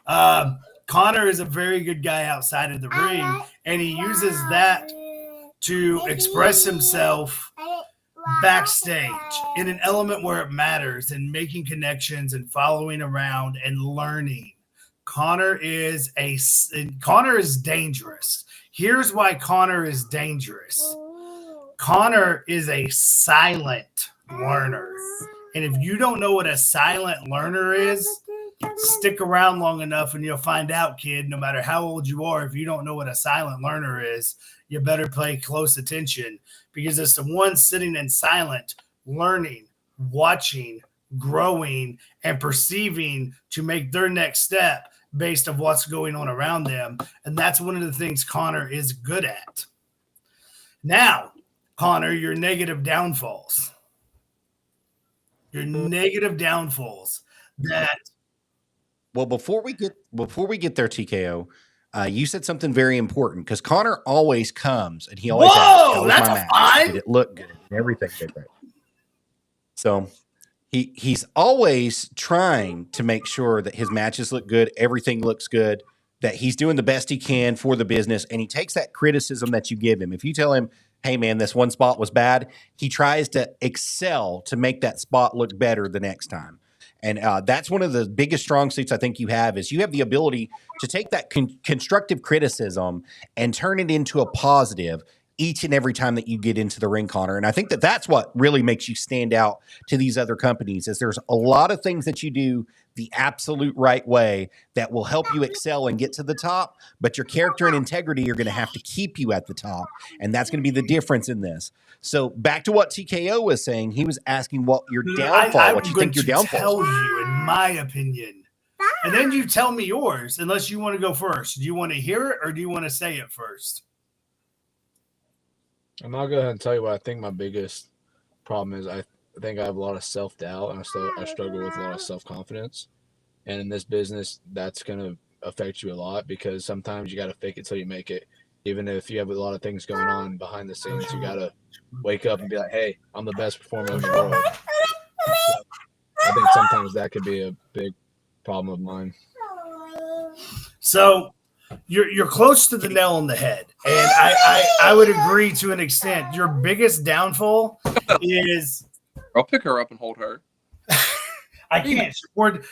Kohnor is a very good guy outside of the ring, and he uses that to express himself backstage in an element where it matters and making connections and following around and learning. Kohnor is dangerous. Here's why Kohnor is dangerous. Kohnor is a silent learner. And if you don't know what a silent learner is, stick around long enough and you'll find out, kid. No matter how old you are, if you don't know what a silent learner is, you better pay close attention, because it's the one sitting in silent, learning, watching, growing, and perceiving to make their next step based on what's going on around them. And that's one of the things Kohnor is good at. Now, Kohnor, your negative downfalls. Your negative downfalls that. Well, before we get there, TKO, you said something very important, because Kohnor always comes and he always asks, "How was that's my a match? fine. Did it look good? And everything did right." So he's always trying to make sure that his matches look good, everything looks good, that he's doing the best he can for the business, and he takes that criticism that you give him. If you tell him, "Hey, man, this one spot was bad," he tries to excel to make that spot look better the next time. And that's one of the biggest strong suits I think you have, is you have the ability to take that constructive criticism and turn it into a positive each and every time that you get into the ring, Kohnor. And I think that that's what really makes you stand out to these other companies, is there's a lot of things that you do the absolute right way that will help you excel and get to the top, but your character and integrity are going to have to keep you at the top. And that's going to be the difference in this. So back to what TKO was saying, he was asking what your downfall, what you think your downfall is. I tell you, in my opinion, and then you tell me yours, unless you want to go first. Do you want to hear it, or do you want to say it first? I'm going to go ahead and tell you what I think my biggest problem is. I think I have a lot of self-doubt, and I struggle with a lot of self-confidence. And in this business, that's going to affect you a lot, because sometimes you got to fake it till you make it. Even if you have a lot of things going on behind the scenes, you got to wake up and be like, "Hey, I'm the best performer in the world." So I think sometimes that could be a big problem of mine. So you're close to the nail on the head, and I would agree to an extent. Your biggest downfall is. I'll pick her up and hold her. I can't.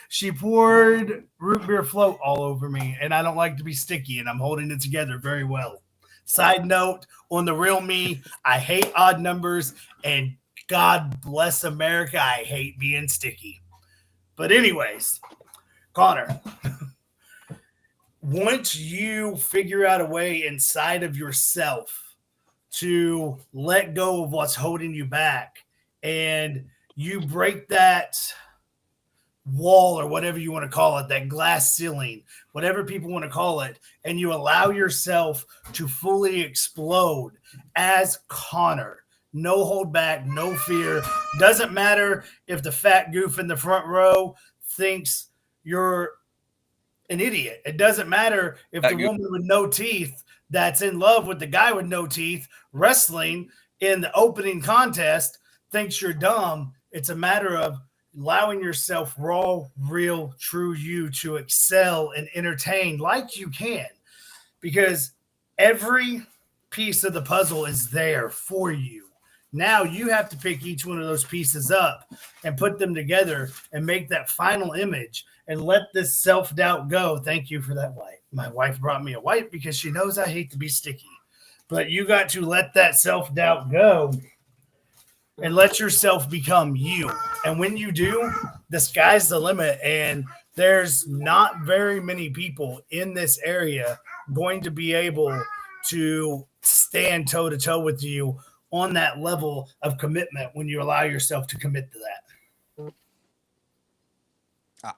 She poured root beer float all over me, and I don't like to be sticky, and I'm holding it together very well. Side note, on the real me, I hate odd numbers, and God bless America, I hate being sticky. But anyways, Kohnor, once you figure out a way inside of yourself to let go of what's holding you back, and you break that wall, or whatever you want to call it, that glass ceiling, whatever people want to call it, and you allow yourself to fully explode as Kohnor, no hold back, no fear. Doesn't matter if the fat goof in the front row thinks you're an idiot. It doesn't matter if the woman with no teeth that's in love with the guy with no teeth wrestling in the opening contest thinks you're dumb. It's a matter of allowing yourself raw, real, true you to excel and entertain like you can, because every piece of the puzzle is there for you. Now you have to pick each one of those pieces up and put them together and make that final image and let this self-doubt go. Thank you for that wipe. My wife brought me a wipe because she knows I hate to be sticky, but you got to let that self-doubt go and let yourself become you. And when you do, the sky's the limit. And there's not very many people in this area going to be able to stand toe-to-toe with you on that level of commitment when you allow yourself to commit to that.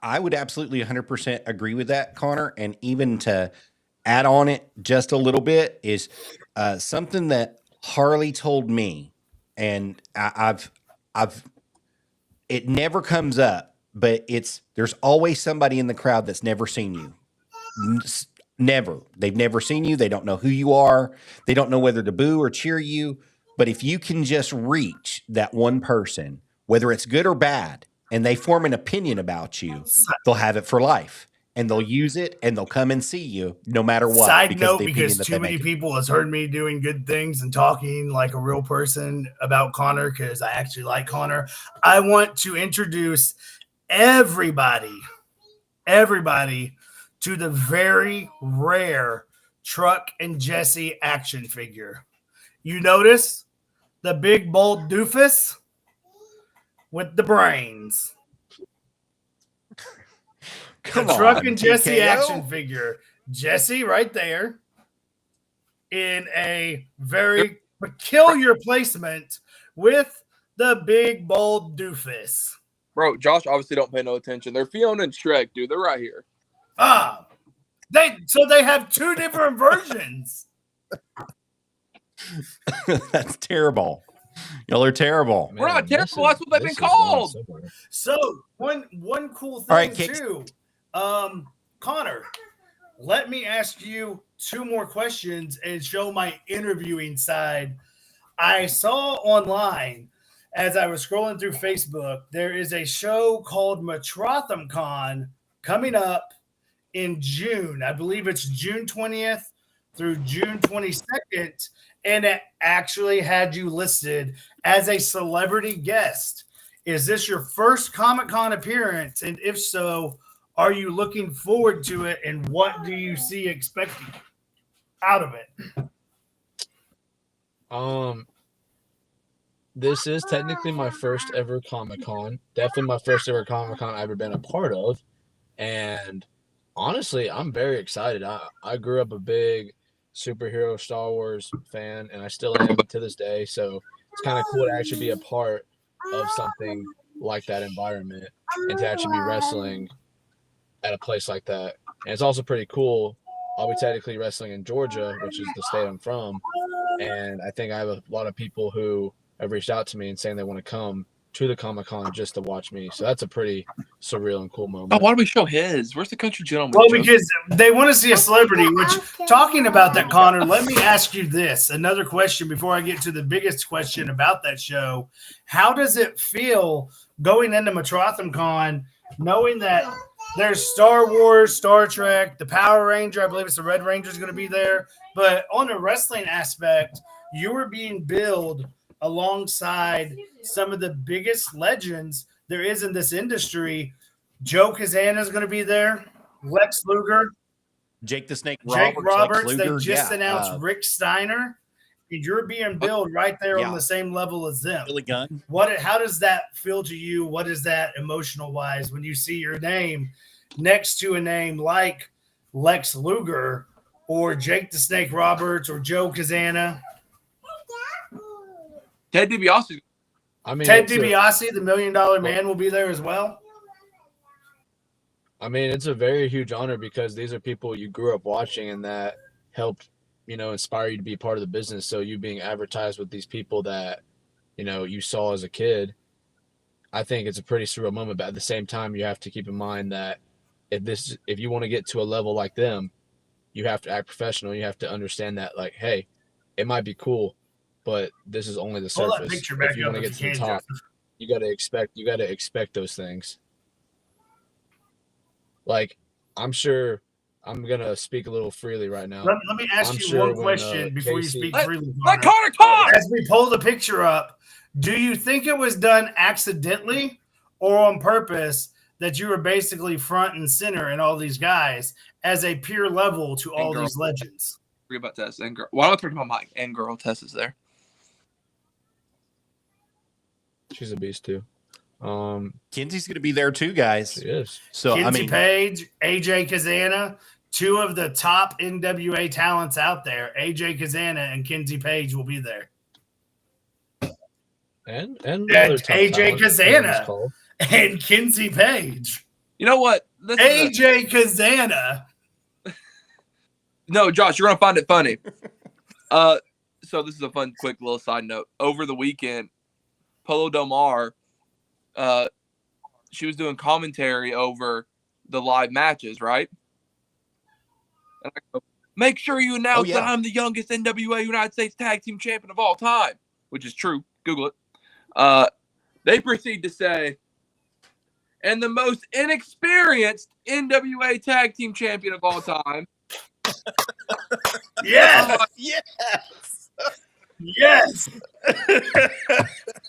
I would absolutely 100% agree with that, Kohnor. And even to add on it just a little bit is something that Harley told me. And it never comes up, but there's always somebody in the crowd that's never seen you. Never. They've never seen you. They don't know who you are. They don't know whether to boo or cheer you. But if you can just reach that one person, whether it's good or bad, and they form an opinion about you, they'll have it for life. And they'll use it, and they'll come and see you no matter what. Side note, because too many people has heard me doing good things and talking like a real person about Kohnor, because I actually like Kohnor. I want to introduce everybody to the very rare Truck and Jesse action figure. You notice the big bold doofus? with the brains. Come the Truck on, and Jesse TKO? action figure. Jesse right there in a very peculiar placement with the big bold doofus. Bro, Josh obviously don't pay no attention. They're Fiona and Shrek, dude. They're right here. They have two different versions. That's terrible. Y'all are terrible. Man, we're not terrible. That's what they've been called. So one cool thing right, too, Kohnor, let me ask you two more questions and show my interviewing side. I saw online as I was scrolling through Facebook, there is a show called Metrotham Con coming up in June. I believe it's June 20th through June 22nd. And it actually had you listed as a celebrity guest. Is this your first Comic-Con appearance? And if so, are you looking forward to it? And what do you see expecting out of it? This is technically my first ever Comic-Con. Definitely my first ever Comic-Con I've ever been a part of. And honestly, I'm very excited. I grew up a big superhero Star Wars fan, and I still am to this day. So it's kind of cool to actually be a part of something like that environment and to actually be wrestling at a place like that. And it's also pretty cool. I'll be technically wrestling in Georgia, which is the state I'm from. And I think I have a lot of people who have reached out to me and saying they want to come to the Comic-Con just to watch me. So that's a pretty surreal and cool moment. Oh, why do we show his? Where's the country gentleman? Well, because they want to see a celebrity, which, talking about that, Kohnor, let me ask you this. Another question before I get to the biggest question about that show. How does it feel going into Metrotham Con, knowing that there's Star Wars, Star Trek, the Power Ranger, I believe it's the Red Ranger is going to be there, but on a wrestling aspect, you were being billed alongside some of the biggest legends there is in this industry. Joe Kazana is going to be there. Lex Luger. Jake the Snake Roberts. They just announced Rick Steiner. And you're being billed right there on the same level as them. Billy Gunn. How does that feel to you? What is that emotional-wise when you see your name next to a name like Lex Luger or Jake the Snake Roberts or Joe Kazana? Ted DiBiase. Ted DiBiase, the $1 Million Man, will be there as well. I mean, it's a very huge honor because these are people you grew up watching and that helped, inspire you to be part of the business. So you being advertised with these people that, you saw as a kid, I think it's a pretty surreal moment. But at the same time, you have to keep in mind that if you want to get to a level like them, you have to act professional. You have to understand that, like, hey, it might be cool, but this is only the surface. If you want to get to the top, you got to expect those things. Like, I'm sure I'm going to speak a little freely right now. Let me ask you one question before you speak freely. Let Kohnor talk! As we pull the picture up, do you think it was done accidentally or on purpose that you were basically front and center in all these guys as a peer level to all these legends? Forget about Tess and girl. Why don't I turn my mic? And girl, Tess is there. She's a beast too. Kenzie's going to be there too, guys. She is. So Kenzie Page, AJ Kazana, two of the top NWA talents out there. AJ Kazana and Kenzie Page will be there. And AJ Kazana and Kenzie Page. You know what? AJ Kazana. No, Josh, you're gonna find it funny. So this is a fun, quick little side note. Over the weekend, Polo Del Mar, she was doing commentary over the live matches, right? And I go, make sure you announce that I'm the youngest NWA United States Tag Team Champion of all time, which is true. Google it. They proceed to say, and the most inexperienced NWA Tag Team Champion of all time. Yes. Yes.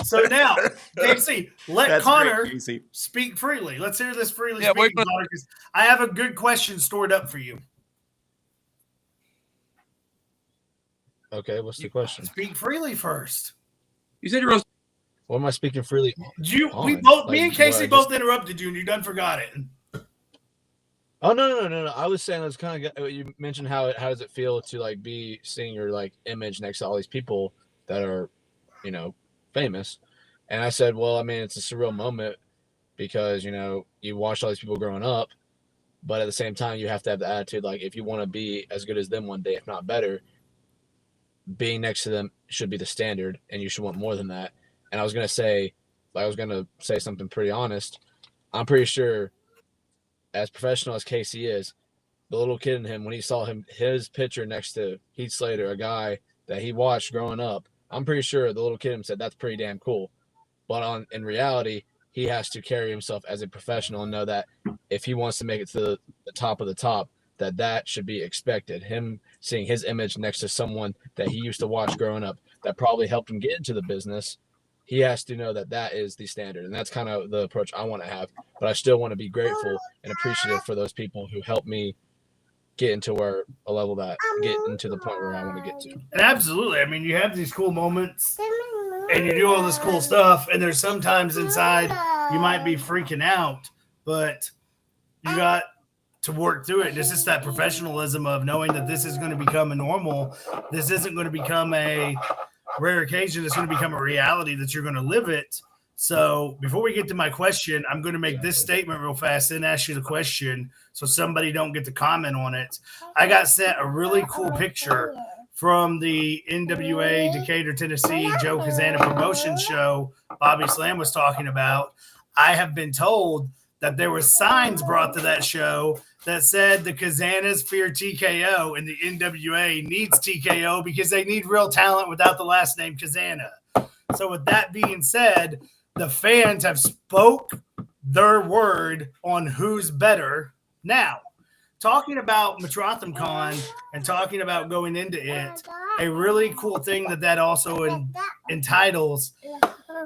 So now, Casey, let Kohnor speak freely. Let's hear this freely speaking, Kohnor, because I have a good question stored up for you. Okay, what's the question? Speak freely first. You said you're going to. What am I speaking freely on? Me and Casey both interrupted you, and you done forgot it. Oh no! I was saying that's kind of you mentioned how does it feel to like be seeing your like image next to all these people that are, you know, famous, and I said, well, I mean, it's a surreal moment because you know you watch all these people growing up, but at the same time you have to have the attitude like if you want to be as good as them one day, if not better, being next to them should be the standard, and you should want more than that. And I was gonna say something pretty honest. I'm pretty sure, as professional as Casey is, the little kid in him, when he saw his picture next to Heath Slater, a guy that he watched growing up, I'm pretty sure the little kid in him said that's pretty damn cool. But in reality, he has to carry himself as a professional and know that if he wants to make it to the top of the top, that should be expected. Him seeing his image next to someone that he used to watch growing up that probably helped him get into the business, he has to know that is the standard. And that's kind of the approach I want to have. But I still want to be grateful and appreciative for those people who helped me get into a level that get into the point where I want to get to. And absolutely. I mean, you have these cool moments and you do all this cool stuff. And there's sometimes inside you might be freaking out, but you got to work through it. It's just that professionalism of knowing that this is going to become a normal. This isn't going to become a rare occasion. It's going to become a reality that you're going to live it. So before we get to my question, I'm going to make this statement real fast, then ask you the question so somebody don't get to comment on it. I got sent a really cool picture from the NWA Decatur, Tennessee Joe Kazana promotion show Bobby Slam was talking about. I have been told that there were signs brought to that show that said the Kazanas fear TKO and the NWA needs TKO because they need real talent without the last name Kazana. So with that being said, the fans have spoke their word on who's better. Now, talking about Metrotham Con and talking about going into it, a really cool thing that also entitles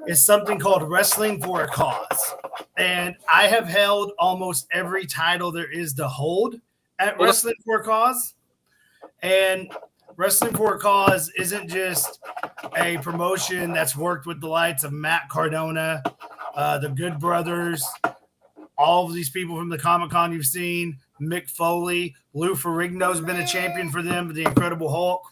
is something called Wrestling for a Cause. And I have held almost every title there is to hold at Wrestling for a Cause. And Wrestling for a Cause isn't just a promotion that's worked with the likes of Matt Cardona, the Good Brothers, all of these people from the Comic-Con you've seen, Mick Foley, Lou Ferrigno's been a champion for them, the Incredible Hulk.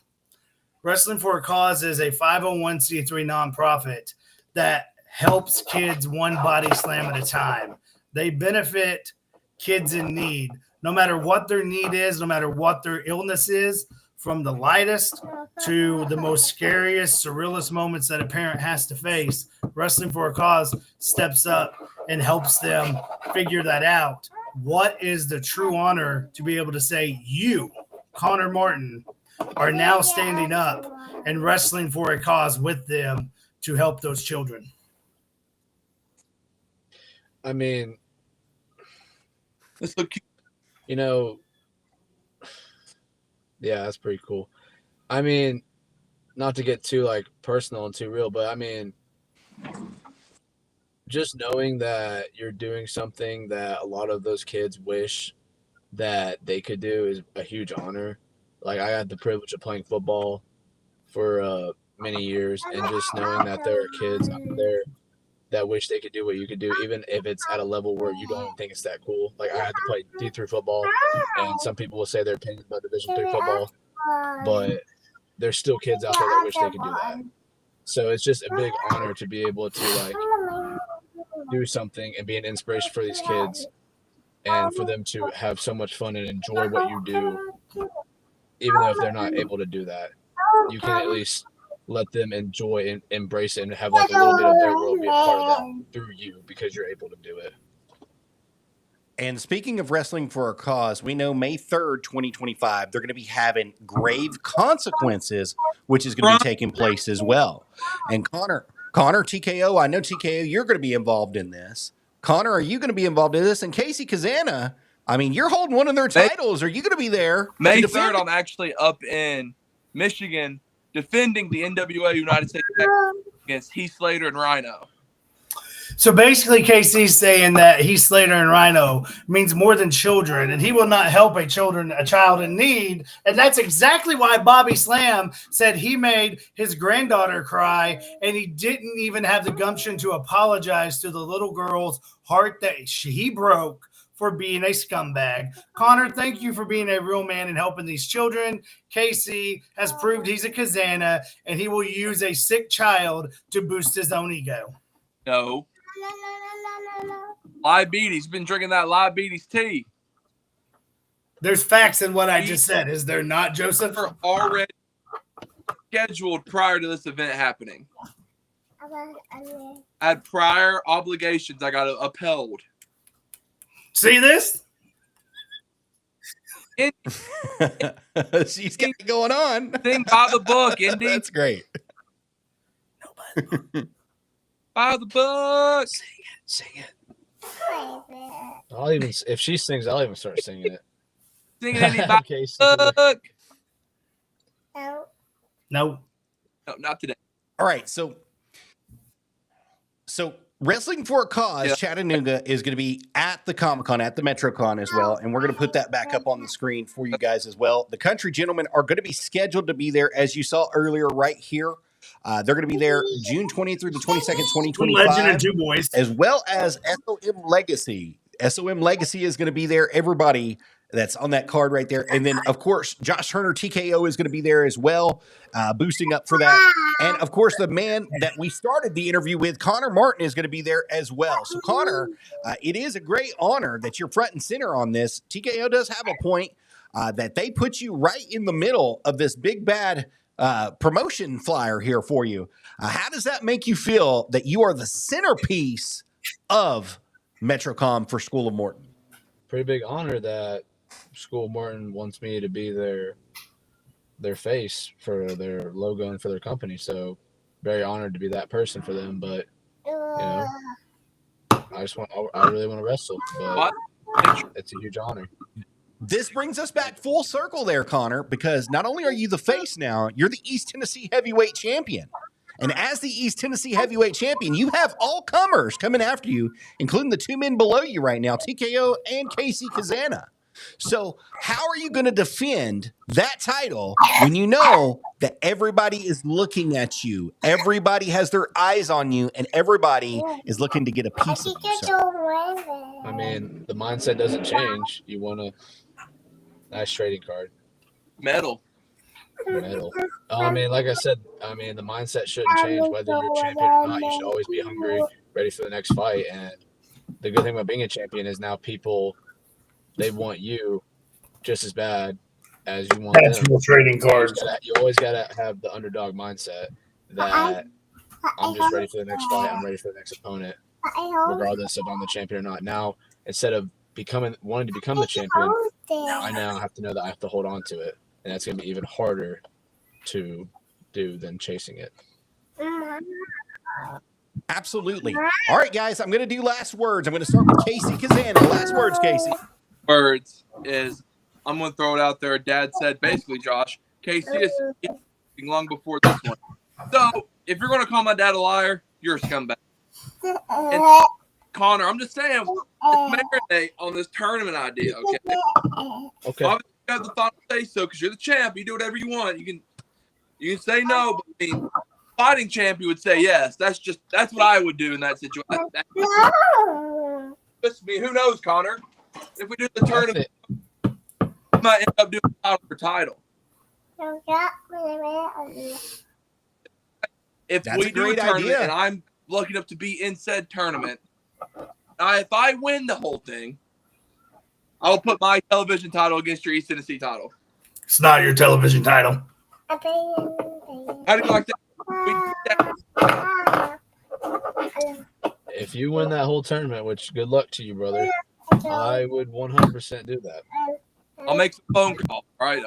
Wrestling for a Cause is a 501c3 nonprofit that helps kids one body slam at a time. They benefit kids in need, no matter what their need is, no matter what their illness is, from the lightest to the most scariest, surrealist moments that a parent has to face. Wrestling for a Cause steps up and helps them figure that out. What is the true honor to be able to say you, Connor Martin, are now standing up and wrestling for a cause with them to help those children? I mean, Let's look. you know, yeah, that's pretty cool. I mean, not to get too like personal and too real, but I mean, just knowing that you're doing something that a lot of those kids wish that they could do is a huge honor. Like, I had the privilege of playing football for many years, and just knowing that there are kids out there that wish they could do what you could do, even if it's at a level where you don't even think it's that cool. Like, I had to play D3 football, and some people will say their opinions about Division III football, but there's still kids out there that wish they could do that. So it's just a big honor to be able to like do something and be an inspiration for these kids, and for them to have so much fun and enjoy what you do, even though if they're not able to do that, you can at least let them enjoy and embrace it and have like a little bit of their world be a part of that through you because you're able to do it. And speaking of Wrestling for a Cause, we know May 3rd, 2025, they're going to be having Grave Consequences, which is going to be taking place as well. And Connor, TKO, I know TKO, you're going to be involved in this. Connor, are you going to be involved in this? And Casey Kazana, I mean, you're holding one of their titles. Are you going to be there? May 3rd, I'm actually up in Michigan defending the NWA United States against Heath Slater and Rhino. So basically, KC's saying that Heath Slater and Rhino means more than children, and he will not help a child in need. And that's exactly why Bobby Slam said he made his granddaughter cry, and he didn't even have the gumption to apologize to the little girl's heart that he broke for being a scumbag. Kohnor, thank you for being a real man and helping these children. KC has proved he's a Kazana, and he will use a sick child to boost his own ego. No. Libedes. He's been drinking that Libedes tea. There's facts in what I just said. Is there not, Joseph? Are already scheduled prior to this event happening. I had prior obligations I got upheld. See this? She's got it going on. Thing by the book, Indy. That's great. By the book. Sing it. I'll even if she sings, I'll even start singing it. Sing it, Indy, by the book. No, not today. All right, so Wrestling for a Cause Chattanooga is going to be at the Comic-Con, at the MetroCon as well, and we're going to put that back up on the screen for you guys as well. The Country Gentlemen are going to be scheduled to be there, as you saw earlier right here. They're going to be there June 20th through the 22nd, 2025. Legend and Two Boys. As well as SOM Legacy. SOM Legacy is going to be there. Everybody that's on that card right there. And then, of course, Josh Turner, TKO, is going to be there as well, boosting up for that. And, of course, the man that we started the interview with, Connor Martin, is going to be there as well. So, Connor, it is a great honor that you're front and center on this. TKO does have a point that they put you right in the middle of this big, bad promotion flyer here for you. How does that make you feel that you are the centerpiece of MetroCom for School of Morton? Pretty big honor that School of Morton wants me to be their face for their logo and for their company. So very honored to be that person for them. But you know, I really want to wrestle, but it's a huge honor. This brings us back full circle there, Connor, because not only are you the face now, you're the East Tennessee Heavyweight Champion. And as the East Tennessee Heavyweight Champion, you have all comers coming after you, including the two men below you right now, TKO and Casey Kazana. So how are you going to defend that title when you know that everybody is looking at you, everybody has their eyes on you, and everybody is looking to get a piece of you? I mean, the mindset doesn't change. You want a nice trading card. Medal. I mean, like I said, the mindset shouldn't change whether you're a champion or not. You should always be hungry, ready for the next fight. And the good thing about being a champion is now people, they want you just as bad as you want them. Trading cards. You always gotta have the underdog mindset that I'm just ready for the next fight. I'm ready for the next opponent, regardless if I'm the champion or not. Now, instead of wanting to become the champion, I now have to know that I have to hold on to it. And that's going to be even harder to do than chasing it. Absolutely. All right, guys, I'm going to do last words. I'm going to start with Casey Kazana. Last words, Casey. Words is, I'm going to throw it out there. Dad said, basically, Josh, Casey is long before this one. So, if you're going to call my dad a liar, you're a scumbag. And Connor, I'm just saying, let's marinate on this tournament idea, okay? Okay. Obviously, you have the final say so because you're the champ. You do whatever you want. You can say no, but I mean, fighting champ, you would say yes. That's what I would do in that situation. Just me. Who knows, Connor? If we do the tournament, I might end up doing title for title. If That's we a do a great tournament idea. and I'm lucky enough to be in said tournament, if I win the whole thing, I'll put my television title against your East Tennessee title. It's not your television title. How do you like that? If you win that whole tournament, which good luck to you, brother, I would 100% do that. I'll make some phone calls. All right,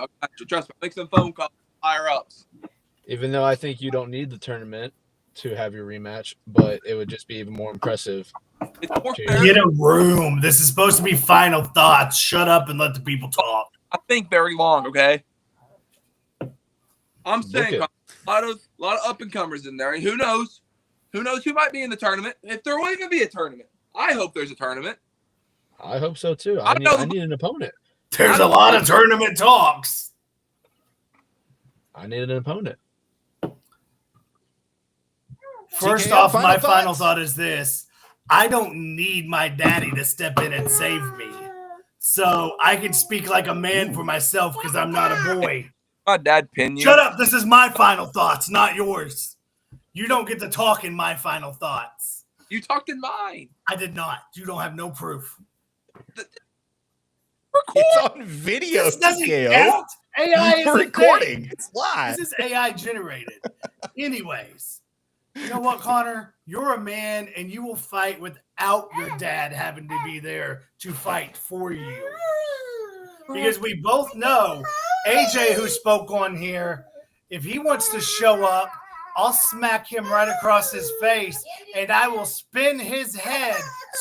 trust me. I'll make some phone calls. Higher ups. Even though I think you don't need the tournament to have your rematch, but it would just be even more impressive. It's more Get a room. This is supposed to be final thoughts. Shut up and let the people talk. I think very long. Okay. I'm saying a lot of up and comers in there. And who knows Who knows who might be in the tournament? If there will even be a tournament, I hope there's a tournament. I hope so too. I need an opponent. There's a lot of tournament talks. I need an opponent. First off, my final thought is this. I don't need my daddy to step in and save me. So I can speak like a man for myself because I'm not a boy. My dad pinned you. Shut up. This is my final thoughts, not yours. You don't get to talk in my final thoughts. You talked in mine. I did not. You don't have no proof. It's on video. This doesn't count. AI is recording. Thing. It's live. This is AI generated. Anyways, you know what, Kohnor? You're a man, and you will fight without your dad having to be there to fight for you. Because we both know AJ, who spoke on here, if he wants to show up, I'll smack him right across his face, and I will spin his head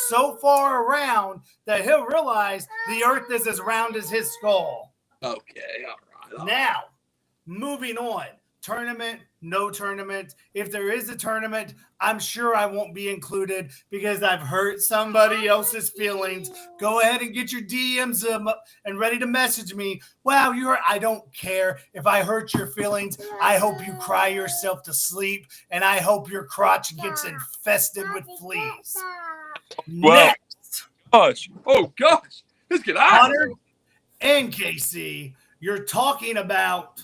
so far around that he'll realize the earth is as round as his skull. Okay, all right. Now, moving on. Tournament, no tournament. If there is a tournament, I'm sure I won't be included because I've hurt somebody else's feelings. Go ahead and get your DMs and ready to message me. Wow, I don't care if I hurt your feelings. I hope you cry yourself to sleep, and I hope your crotch gets infested with fleas. Well, Next. gosh. Oh, gosh. Let's get out. Kohnor and Casey, you're talking about...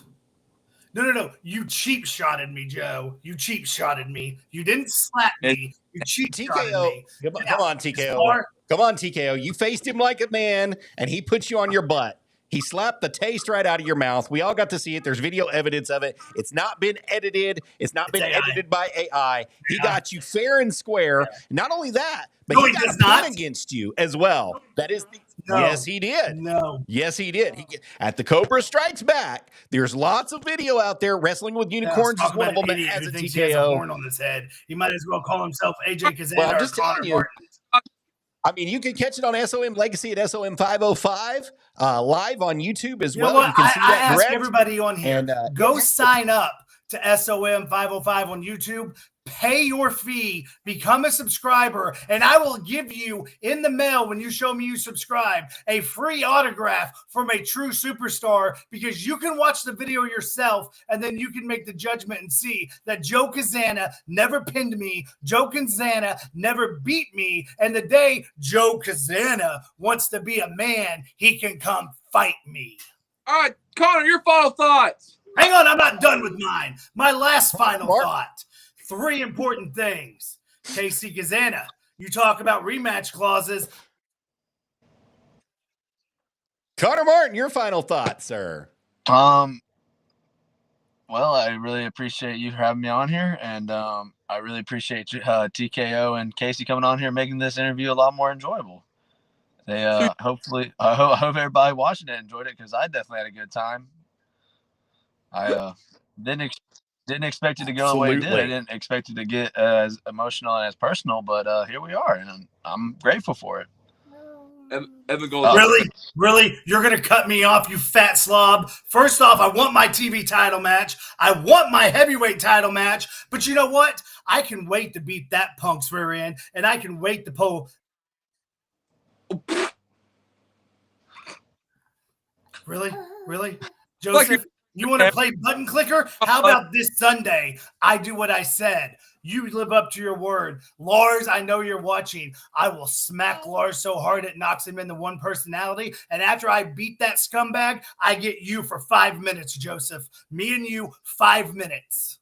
No. You cheap shotted me, Joe. You cheap shotted me. You didn't slap me. You cheap shotted me. Come on, TKO. Come on, TKO. You faced him like a man, and he put you on your butt. He slapped the taste right out of your mouth. We all got to see it. There's video evidence of it. It's not been edited. It's not been edited by AI. He got you fair and square. Not only that, but he got a pin against you as well. That is yes, he did. No. Yes, he did. At the Cobra Strikes Back, there's lots of video out there. Wrestling with Unicorns is one of them that has a TKO. He has a horn on his head. He might as well call himself AJ Kazan. Well, I'm just telling you. I mean, you can catch it on SOM Legacy at SOM 505 live on YouTube as well. You can see that I direct. ask everybody on here, and, go sign up to SOM 505 on YouTube. Pay your fee, become a subscriber, and I will give you in the mail when you show me you subscribe a free autograph from a true superstar, because you can watch the video yourself and then you can make the judgment and see that Joe Kazana never pinned me, Joe Kazana never beat me, and the day Joe Kazana wants to be a man, he can come fight me. All right, Kohnor, your final thoughts. Hang on, I'm not done with mine. My last final thought. 3 important things. Casey Kazana, you talk about rematch clauses. Kohnor Martin, your final thoughts, sir. Well, I really appreciate you having me on here, and I really appreciate TKO and Casey coming on here, making this interview a lot more enjoyable. They hopefully, I hope everybody watching it enjoyed it, because I definitely had a good time. I didn't expect it to go the way it did. I didn't expect it to get as emotional and as personal, but here we are, and I'm grateful for it. Evan Gold. Really? You're going to cut me off, you fat slob? First off, I want my TV title match. I want my heavyweight title match. But you know what? I can wait to beat that punk's rear end, and I can wait to pull. Really? Joseph? You want to play button clicker? How about this Sunday? I do what I said. You live up to your word. Lars, I know you're watching. I will smack Lars so hard it knocks him into one personality. And after I beat that scumbag, I get you for 5 minutes, Joseph. Me and you, 5 minutes.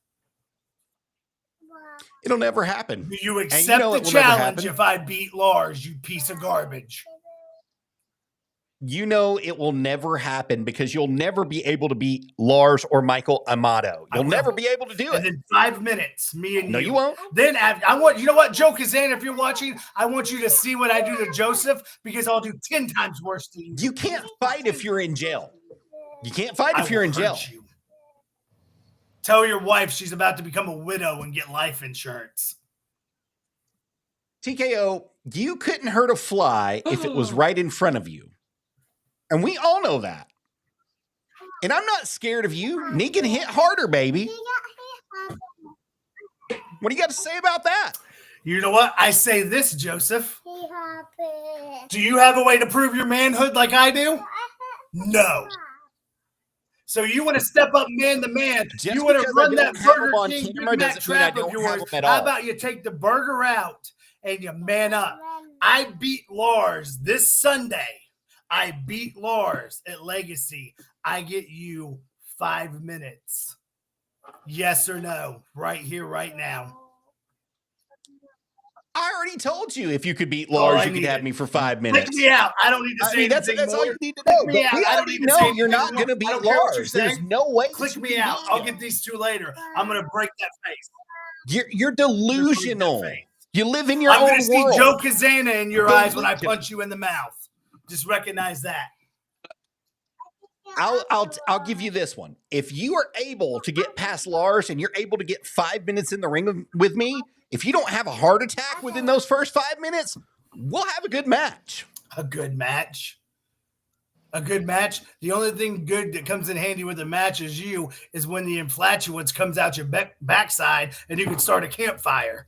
It'll never happen. Do you accept the challenge if I beat Lars, you piece of garbage? You know it will never happen, because you'll never be able to beat Lars or Michael Amato. You'll never be able to do it. And in 5 minutes, me and you. No, you won't. Then I want, you know what, Joe Kazan, if you're watching, I want you to see what I do to Joseph, because I'll do 10 times worse to you. You can't fight if you're in jail. You can't fight if you're in jail. You. Tell your wife she's about to become a widow and get life insurance. TKO, you couldn't hurt a fly if it was right in front of you. And we all know that. And I'm not scared of you. Negan hit harder, baby. What do you got to say about that? You know what? I say this, Joseph. Do you have a way to prove your manhood like I do? No. So you want to step up man to man. Just you want to because I run that don't have Burger them on King camera Big Mac doesn't mean I trap of don't have yours. them at How all. about you take the burger out and you man up? I beat Lars this Sunday. I beat Lars at Legacy. I get you 5 minutes. Yes or no? Right here, right now. I already told you if you could beat Lars, you could have me for 5 minutes. Click me out. I don't need to say that's anything all more. you need to know. Click me But out. we I don't already need to say know you're anything not more. going to I beat don't care what you're Lars. There's saying. no way. Click me out. I'll get these two later. I'm going to break that face. You're delusional. You live in your I'm own going to see world. Joe Kazana in your eyes when I punch you in the mouth. Just recognize that. I'll give you this one. If you are able to get past Lars and you're able to get 5 minutes in the ring with me, if you don't have a heart attack within those first 5 minutes, we'll have a good match. A good match. A good match. The only thing good that comes in handy with a match is when the inflatuance comes out your backside and you can start a campfire.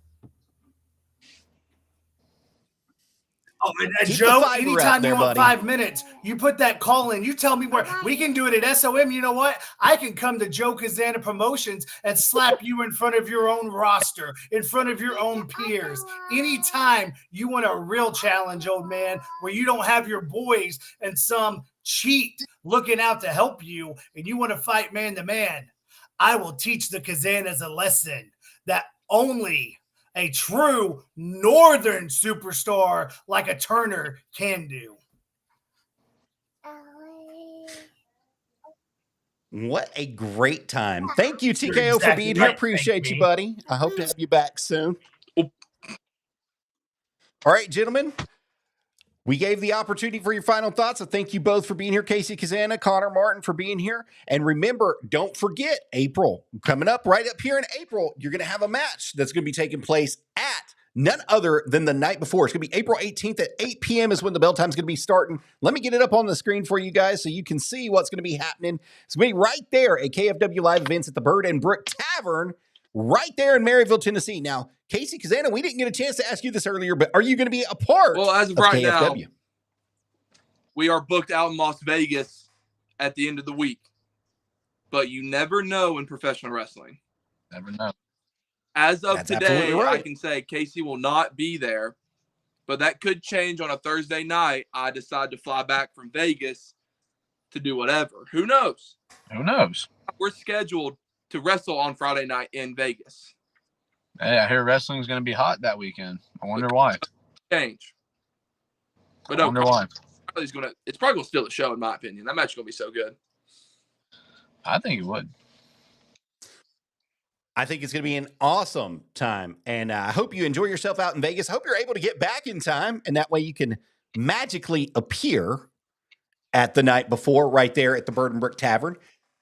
Oh, and Joe, anytime you want 5 minutes, you put that call in. You tell me where we can do it at SOM. You know what? I can come to Joe Kazana Promotions and slap you in front of your own roster, in front of your own peers. Anytime you want a real challenge, old man, where you don't have your boys and some cheat looking out to help you, and you want to fight man to man, I will teach the Kazanas a lesson that only a true northern superstar like a Turner can do. What a great time. Thank you, TKO, for being here. Appreciate you, buddy. I hope to have you back soon. All right, gentlemen. We gave the opportunity for your final thoughts. So thank you both for being here. Casey Kazana, Connor Martin for being here. And remember, don't forget, April, coming up right up here in April, you're going to have a match that's going to be taking place at none other than the night before. It's going to be April 18th at 8 p.m. is when the bell time's going to be starting. Let me get it up on the screen for you guys so you can see what's going to be happening. It's going to be right there at KFW Live Events at the Bird and Brook Tavern, right there in Maryville, Tennessee. Now, Casey Kazana, we didn't get a chance to ask you this earlier, but are you going to be a part as of right KFW? Now, we are booked out in Las Vegas at the end of the week. But you never know in professional wrestling. Never know. As of today, right. I can say Casey will not be there. But that could change on a Thursday night. I decide to fly back from Vegas to do whatever. Who knows? Who knows? We're scheduled to wrestle on Friday night in Vegas. Hey, I hear wrestling is going to be hot that weekend. I wonder why. Change. But I wonder why. It's probably going to steal the show, in my opinion. That match is going to be so good. I think it would. I think it's going to be an awesome time. And I hope you enjoy yourself out in Vegas. I hope you're able to get back in time. And that way you can magically appear at the night before right there at the Bird and Brook Tavern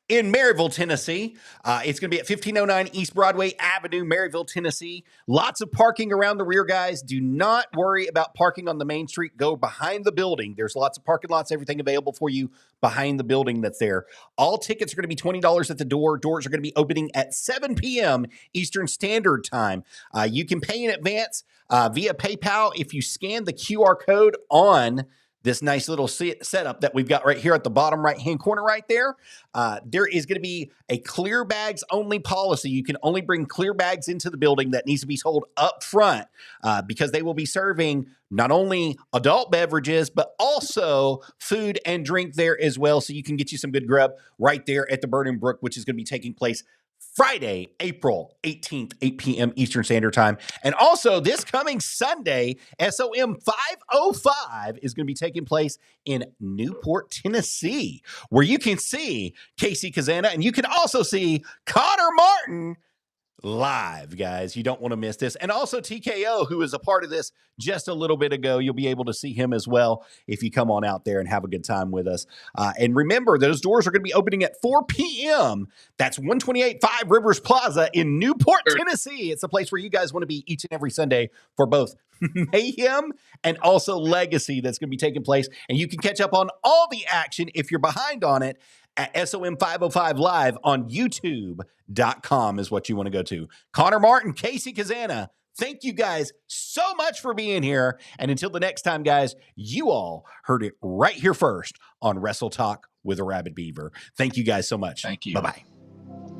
in Maryville, Tennessee. It's going to be at 1509 East Broadway Avenue, Maryville, Tennessee. Lots of parking around the rear, guys. Do not worry about parking on the main street. Go behind the building. There's lots of parking lots, everything available for you behind the building that's there. All tickets are going to be $20 at the door. Doors are going to be opening at 7 p.m. Eastern Standard Time. You can pay in advance via PayPal if you scan the QR code on this nice little setup that we've got right here at the bottom right-hand corner right there. There is going to be a clear bags only policy. You can only bring clear bags into the building. That needs to be sold up front because they will be serving not only adult beverages, but also food and drink there as well. So you can get you some good grub right there at the Bird and Brook, which is going to be taking place Friday, April 18th, 8 p.m. Eastern Standard Time. And also this coming Sunday, SOM 505 is going to be taking place in Newport, Tennessee, where you can see Casey Kazana and you can also see Connor Martin live, guys. You don't want to miss this. And also TKO, who is a part of this just a little bit ago. You'll be able to see him as well if you come on out there and have a good time with us. And remember, those doors are going to be opening at 4 p.m. That's 128 5 Rivers Plaza in Newport, Tennessee. It's a place where you guys want to be each and every Sunday for both Mayhem and also Legacy that's going to be taking place. And you can catch up on all the action if you're behind on it at SOM505 Live on YouTube.com is what you want to go to. Connor Martin, Casey Kazana, thank you guys so much for being here. And until the next time, guys, you all heard it right here first on Wrestle Talk with Arabbidb3aver. Thank you guys so much. Thank you. Bye-bye.